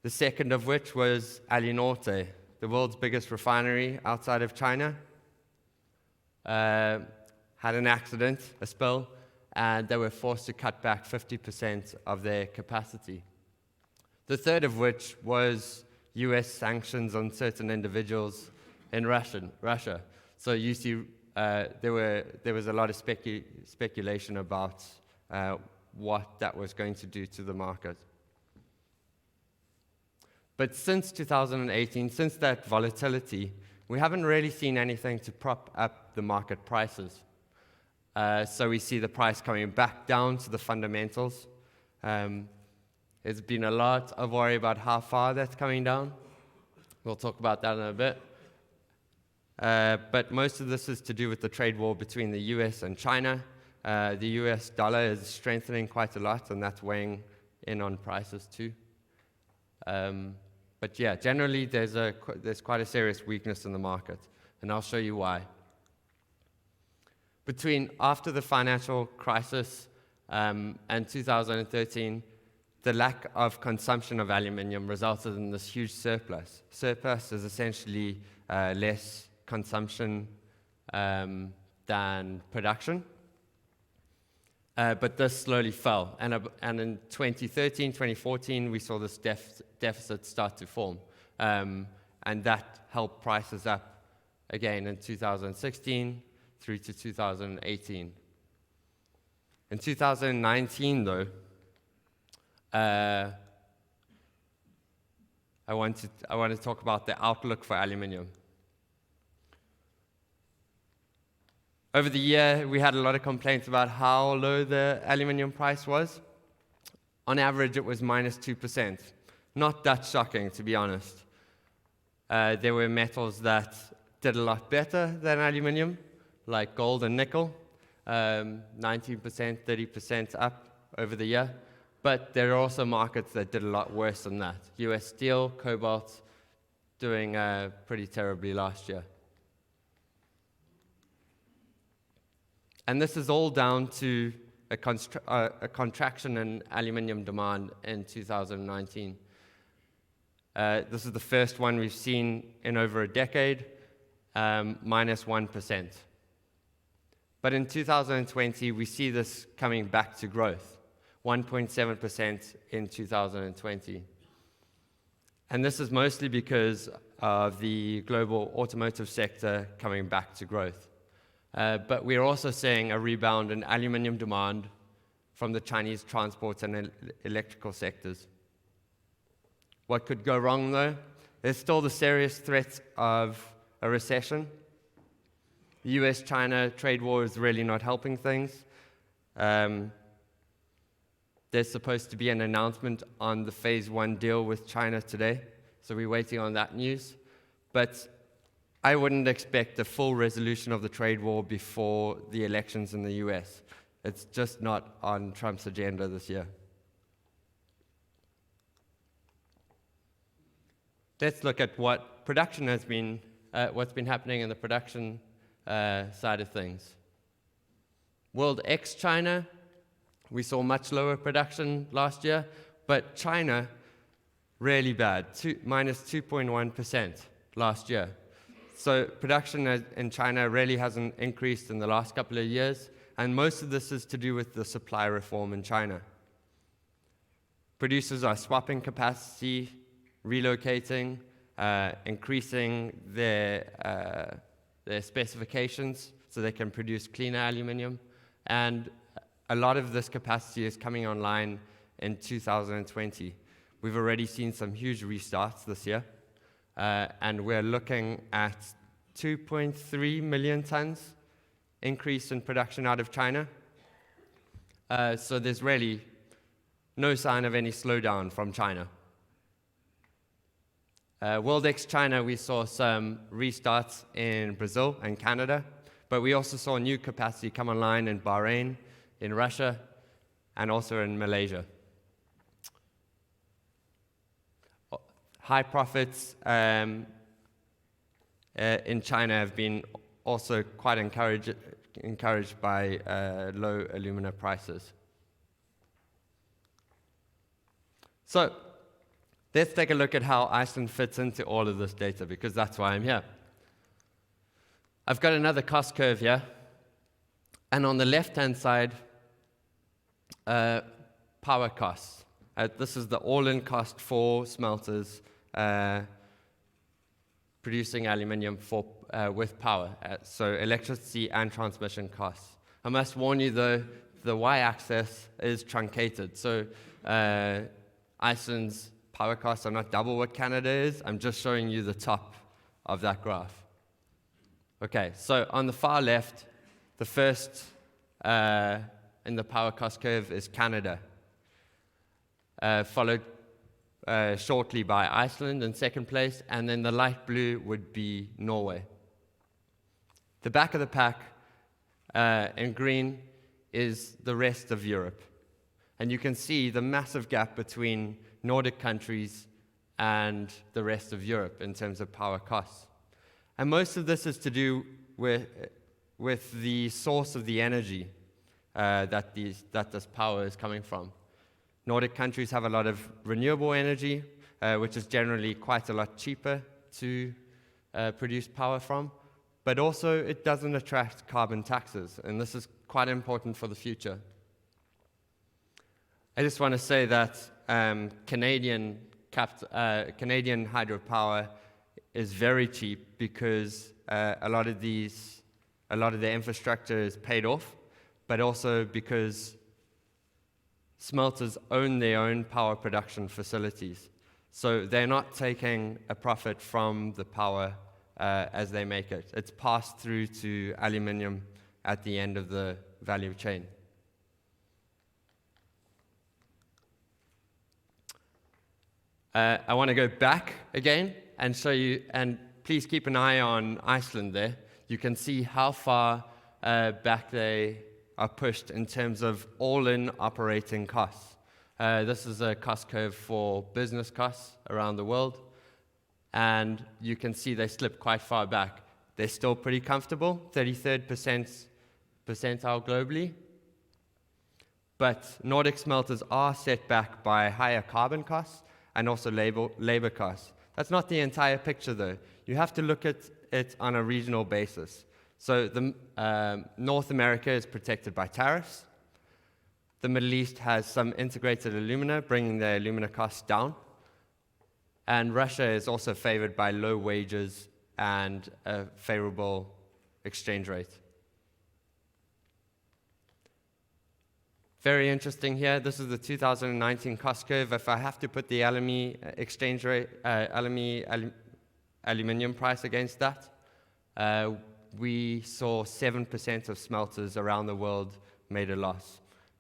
The second of which was Alunorte, the world's biggest refinery outside of China, had an accident, a spill, and they were forced to cut back 50% of their capacity. The third of which was US sanctions on certain individuals in Russia. So you see there was a lot of speculation about what that was going to do to the market. But since 2018, since that volatility, we haven't really seen anything to prop up the market prices. So we see the price coming back down to the fundamentals. There's been a lot of worry about how far that's coming down. We'll talk about that in a bit. But most of this is to do with the trade war between the US and China. The US dollar is strengthening quite a lot, and that's weighing in on prices too. But yeah, generally there's quite a serious weakness in the market, and I'll show you why. After the financial crisis and 2013, the lack of consumption of aluminium resulted in this huge surplus. Surplus is essentially less consumption than production. But this slowly fell. And in 2013, 2014, we saw this deficit start to form. And that helped prices up again in 2016 through to 2018. In 2019, though, I want to talk about the outlook for aluminium. Over the year, we had a lot of complaints about how low the aluminium price was. On average, it was minus 2%. Not that shocking, to be honest. There were metals that did a lot better than aluminium, like gold and nickel, 19%, 30% up over the year. But there are also markets that did a lot worse than that. US steel, cobalt, doing pretty terribly last year. And this is all down to a contraction in aluminium demand in 2019. This is the first one we've seen in over a decade, minus 1%. But in 2020, we see this coming back to growth, 1.7% in 2020. And this is mostly because of the global automotive sector coming back to growth. But we're also seeing a rebound in aluminium demand from the Chinese transport and electrical sectors. What could go wrong, though? There's still the serious threat of a recession. The US-China trade war is really not helping things. There's supposed to be an announcement on the Phase 1 deal with China today, so we're waiting on that news. But I wouldn't expect a full resolution of the trade war before the elections in the US. It's just not on Trump's agenda this year. Let's look at what production has been, what's been happening in the production side of things. World ex-China, we saw much lower production last year, but China, really bad, minus 2.1% last year. So production in China really hasn't increased in the last couple of years, and most of this is to do with the supply reform in China. Producers are swapping capacity, relocating, increasing their specifications so they can produce cleaner aluminium, and a lot of this capacity is coming online in 2020. We've already seen some huge restarts this year. And we're looking at 2.3 million tons increase in production out of China. So there's really no sign of any slowdown from China. World X China, we saw some restarts in Brazil and Canada, but we also saw new capacity come online in Bahrain, in Russia, and also in Malaysia. High profits in China have been also quite encouraged by low alumina prices. So let's take a look at how Iceland fits into all of this data, because that's why I'm here. I've got another cost curve here, and on the left-hand side, power costs. This is the all-in cost for smelters producing aluminium with power, so electricity and transmission costs. I must warn you, though, the y-axis is truncated, so Iceland's power costs are not double what Canada is. I'm just showing you the top of that graph. Okay, so on the far left, the first in the power cost curve is Canada, followed shortly by Iceland in second place, and then the light blue would be Norway. The back of the pack in green is the rest of Europe. And you can see the massive gap between Nordic countries and the rest of Europe in terms of power costs. And most of this is to do with the source of the energy that this power is coming from. Nordic countries have a lot of renewable energy, which is generally quite a lot cheaper to produce power from, but also it doesn't attract carbon taxes, and this is quite important for the future. I just want to say that Canadian hydropower is very cheap because a lot of the infrastructure is paid off, but also because smelters own their own power production facilities. So they're not taking a profit from the power as they make it. It's passed through to aluminium at the end of the value chain. I want to go back again and show you, and please keep an eye on Iceland there. You can see how far back they are pushed in terms of all-in operating costs. This is a cost curve for business costs around the world, and you can see they slip quite far back. They're still pretty comfortable, 33rd percentile globally, but Nordic smelters are set back by higher carbon costs and also labor costs. That's not the entire picture, though. You have to look at it on a regional basis. So North America is protected by tariffs. The Middle East has some integrated alumina, bringing their alumina costs down. And Russia is also favored by low wages and a favorable exchange rate. Very interesting here. This is the 2019 cost curve. If I have to put the LME exchange rate, aluminium price against that, we saw 7% of smelters around the world made a loss.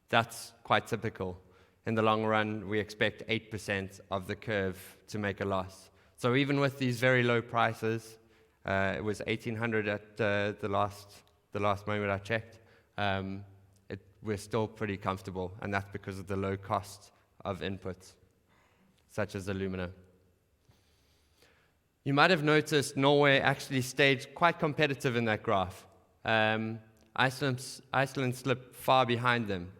That's quite typical. In the long run, we expect 8% of the curve to make a loss. So even with these very low prices, it was 1,800 at the last moment I checked. We're still pretty comfortable, and that's because of the low cost of inputs, such as alumina. You might have noticed Norway actually stayed quite competitive in that graph. Iceland slipped far behind them.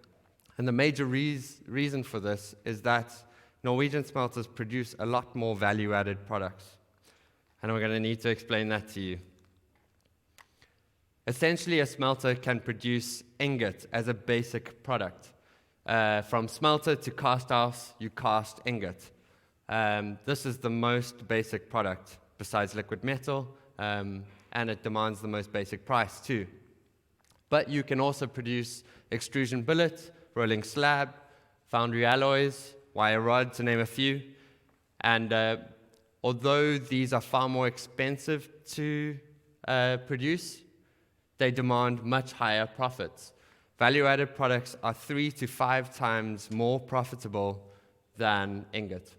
And the major reason for this is that Norwegian smelters produce a lot more value-added products. And we're going to need to explain that to you. Essentially, a smelter can produce ingot as a basic product. From smelter to cast house, you cast ingot. This is the most basic product besides liquid metal, and it demands the most basic price too. But you can also produce extrusion billet, rolling slab, foundry alloys, wire rod, to name a few. And although these are far more expensive to produce, they demand much higher profits. Value-added products are 3 to 5 times more profitable than ingot.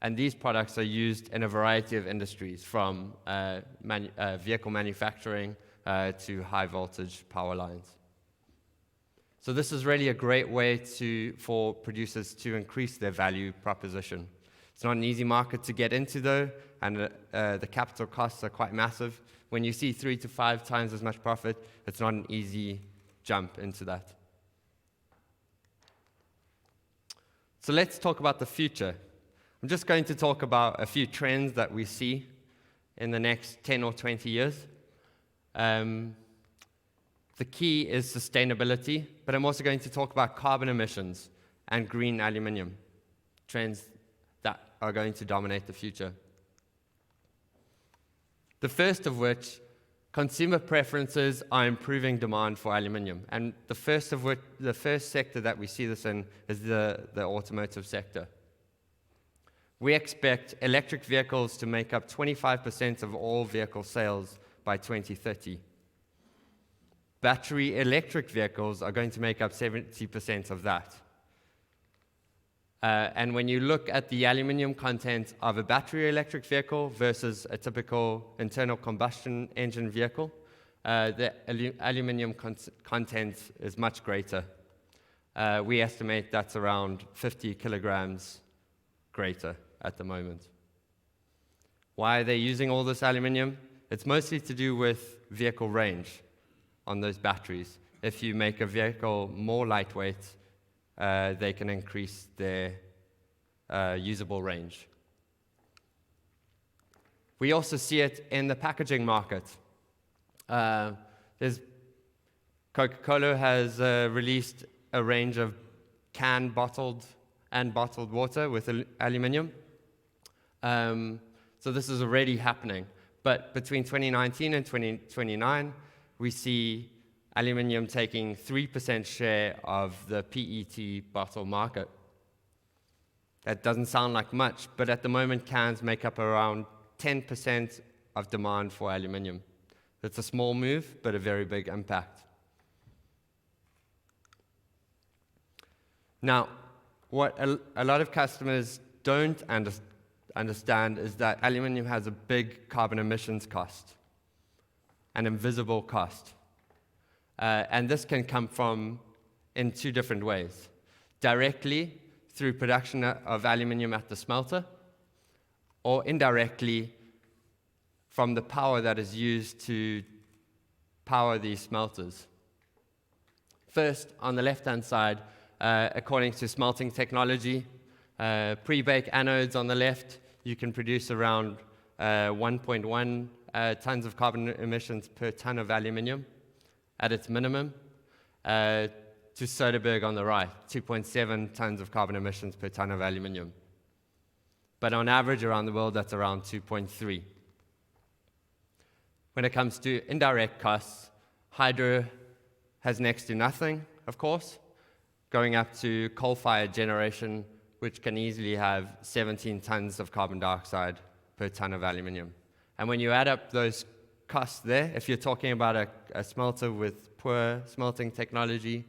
And these products are used in a variety of industries, from vehicle manufacturing to high voltage power lines. So this is really a great way for producers to increase their value proposition. It's not an easy market to get into, though, and the capital costs are quite massive. When you see 3 to 5 times as much profit, it's not an easy jump into that. So let's talk about the future. I'm just going to talk about a few trends that we see in the next 10 or 20 years. The key is sustainability, but I'm also going to talk about carbon emissions and green aluminium, trends that are going to dominate the future. The first of which, consumer preferences are improving demand for aluminium. And the first sector that we see this in is the automotive sector. We expect electric vehicles to make up 25% of all vehicle sales by 2030. Battery electric vehicles are going to make up 70% of that. And when you look at the aluminium content of a battery electric vehicle versus a typical internal combustion engine vehicle, the aluminium content is much greater. We estimate that's around 50 kilograms greater at the moment. Why are they using all this aluminium? It's mostly to do with vehicle range on those batteries. If you make a vehicle more lightweight, they can increase their usable range. We also see it in the packaging market. Coca-Cola has released a range of canned, bottled, and bottled water with aluminium. So this is already happening. But between 2019 and 2029, we see aluminium taking 3% share of the PET bottle market. That doesn't sound like much, but at the moment, cans make up around 10% of demand for aluminium. It's a small move, but a very big impact. Now, what a lot of customers don't understand is that aluminium has a big carbon emissions cost, an invisible cost. And this can come from in 2 different ways. Directly, through production of aluminium at the smelter, or indirectly from the power that is used to power these smelters. First, on the left-hand side, according to smelting technology, pre-bake anodes on the left, you can produce around 1.1 tons of carbon emissions per ton of aluminium at its minimum, to Soderberg on the right, 2.7 tons of carbon emissions per ton of aluminium. But on average around the world, that's around 2.3. When it comes to indirect costs, hydro has next to nothing, of course, going up to coal-fired generation, which can easily have 17 tons of carbon dioxide per ton of aluminium. And when you add up those costs there, if you're talking about a smelter with poor smelting technology,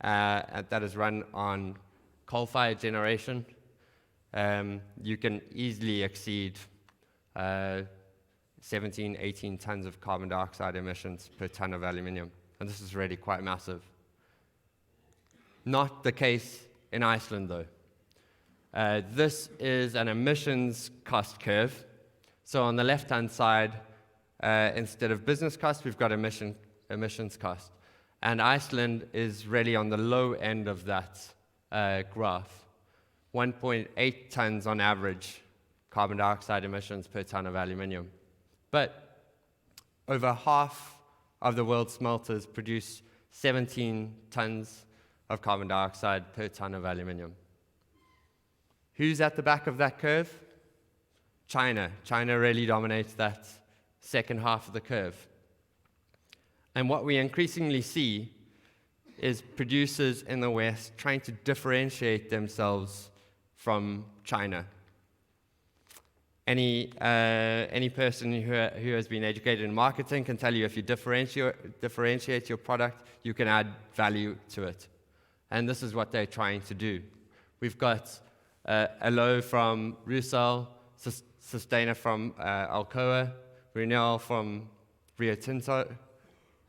that is run on coal-fired generation, you can easily exceed 17, 18 tons of carbon dioxide emissions per ton of aluminium. And this is really quite massive. Not the case in Iceland, though. This is an emissions cost curve. So on the left-hand side, instead of business cost, we've got emissions cost. And Iceland is really on the low end of that graph. 1.8 tons on average carbon dioxide emissions per ton of aluminium. But over half of the world's smelters produce 17 tons of carbon dioxide per ton of aluminium. Who's at the back of that curve? China. China really dominates that second half of the curve. And what we increasingly see is producers in the West trying to differentiate themselves from China. Any person who has been educated in marketing can tell you if you differentiate your product, you can add value to it. And this is what they're trying to do. We've got Aloe from Rusal, Sustainer from Alcoa, Renewal from Rio Tinto,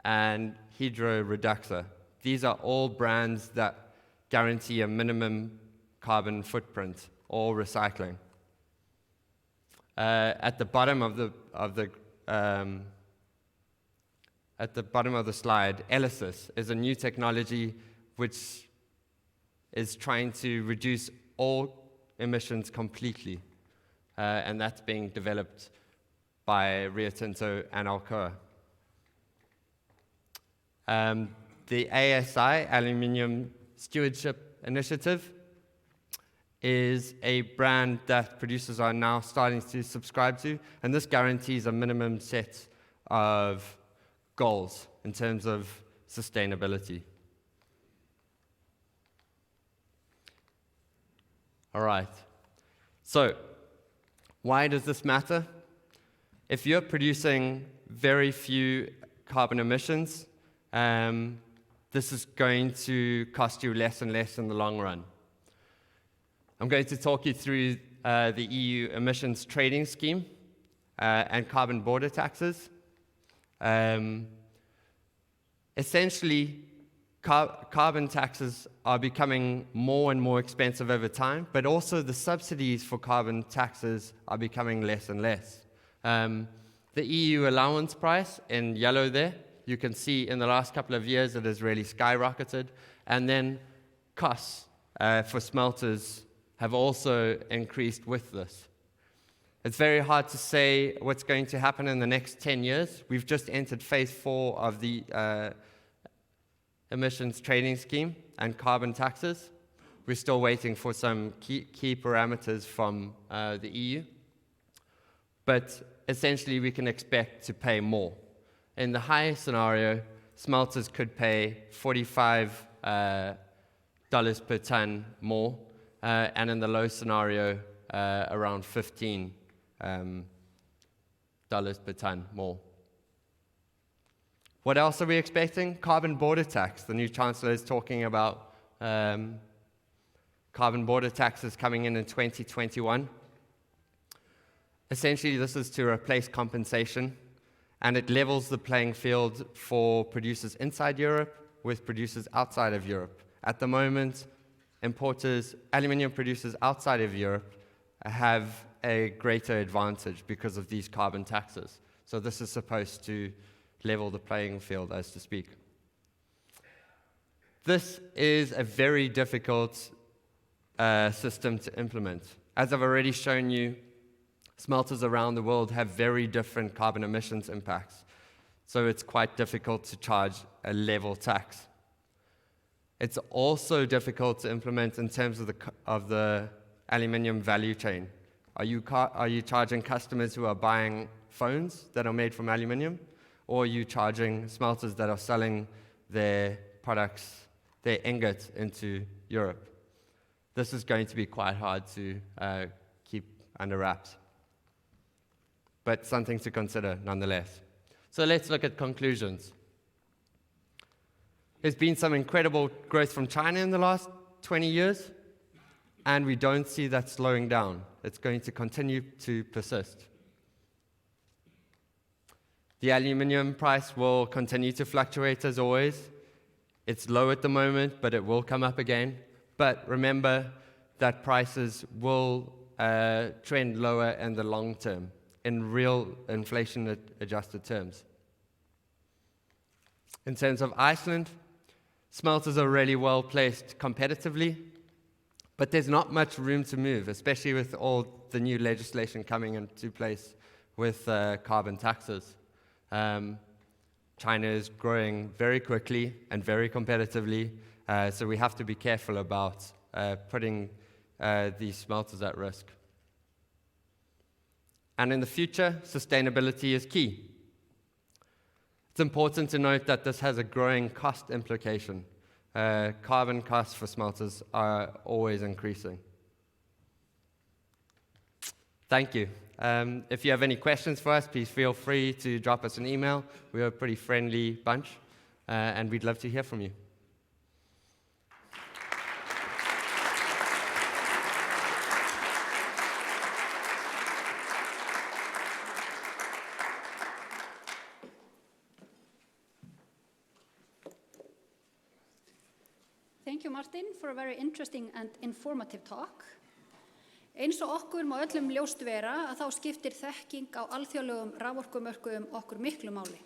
and Hydro Reduxa. These are all brands that guarantee a minimum carbon footprint or recycling. At the bottom of the slide, ELYSIS is a new technology which is trying to reduce all emissions completely, and that's being developed by Rio Tinto and Alcoa. The ASI, Aluminium Stewardship Initiative, is a brand that producers are now starting to subscribe to, and this guarantees a minimum set of goals in terms of sustainability. All right, so why does this matter? If you're producing very few carbon emissions, this is going to cost you less and less in the long run. I'm going to talk you through the EU emissions trading scheme and carbon border taxes. Essentially, carbon taxes are becoming more and more expensive over time, but also the subsidies for carbon taxes are becoming less and less. The EU allowance price in yellow there, you can see in the last couple of years it has really skyrocketed, and then costs for smelters have also increased with this. It's very hard to say what's going to happen in the next 10 years. We've just entered phase 4 of the emissions trading scheme and carbon taxes. We're still waiting for some key parameters from the EU. But essentially, we can expect to pay more. In the high scenario, smelters could pay $45 per ton more, and in the low scenario, around $15 per ton more. What else are we expecting? Carbon border tax. The new chancellor is talking about carbon border taxes coming in 2021. Essentially, this is to replace compensation, and it levels the playing field for producers inside Europe with producers outside of Europe. At the moment, aluminium producers outside of Europe have a greater advantage because of these carbon taxes. So this is supposed to level the playing field, as to speak. This is a very difficult system to implement. As I've already shown you, smelters around the world have very different carbon emissions impacts. So it's quite difficult to charge a level tax. It's also difficult to implement in terms of the aluminium value chain. Are you charging customers who are buying phones that are made from aluminium? Or are you charging smelters that are selling their products, their ingots, into Europe? This is going to be quite hard to keep under wraps, but something to consider nonetheless. So let's look at conclusions. There's been some incredible growth from China in the last 20 years, and we don't see that slowing down. It's going to continue to persist. The aluminium price will continue to fluctuate as always. It's low at the moment, but it will come up again. But remember that prices will trend lower in the long term, in real inflation-adjusted terms. In terms of Iceland, smelters are really well placed competitively, but there's not much room to move, especially with all the new legislation coming into place with carbon taxes. China is growing very quickly and very competitively, so we have to be careful about putting these smelters at risk. And in the future, sustainability is key. It's important to note that this has a growing cost implication. Carbon costs for smelters are always increasing. Thank you. If you have any questions for us, please feel free to drop us an email. We're a pretty friendly bunch, and we'd love to hear from you. Thank you, Martin, for a very interesting and informative talk. Eins og okkur má öllum ljóst vera að þá skiptir þekking á alþjóðlegum raforkumörkuðum okkur miklu máli.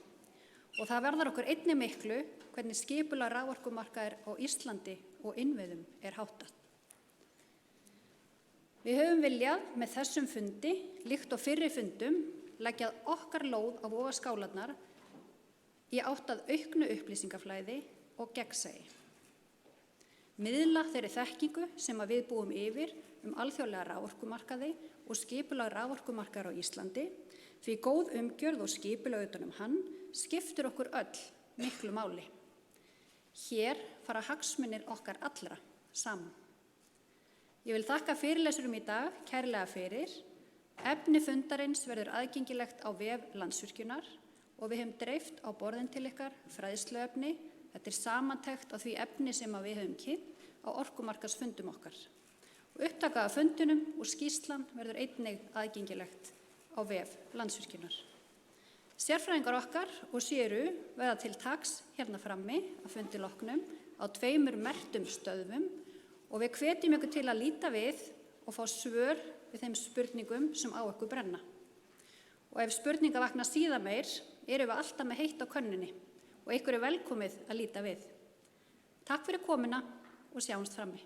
Og það verðar okkur einnig miklu hvernig skipulag raforkumarkaðir á Íslandi og innviðum háttað. Við höfum viljað með þessum fundi, líkt og fyrri fundum, leggjað okkar lóð á vogarskálarnar í átt að auknu upplýsingaflæði og gegnsæi. Miðla þeirri þekkingu sem að við búum yfir alþjóðlega raforkumarkaði og skipulag raforkumarkaðar á Íslandi, því góð umgjörð og skipulag utan hann skiptir okkur öll miklu máli. Hér fara hagsmunir okkar allra saman. Ég vil þakka fyrirlesurum í dag kærlega fyrir. Efni fundarins verður aðgengilegt á vef Landsvirkjunar og við höfum dreift á borðin til ykkar fræðsluefni. Þetta samantekt á því efni sem við höfum kynnt á orkumarkaðsfundum okkar. Og upptaka af fundunum og skýrslan verður einnig aðgengilegt á vef Landsvirkjunar. Sérfræðingar okkar og séru verða til taks hérna frammi að fundi loknum á 2 merktum stöðvum og við hvetjum ykkur til að líta við og fá svör við þeim spurningum sem á ykkur brenna. Og ef spurninga vakna síðar meir, erum við alltaf með heitt á könnunni og ykkur velkomið að líta við. Takk fyrir komuna og sjáumst frammi.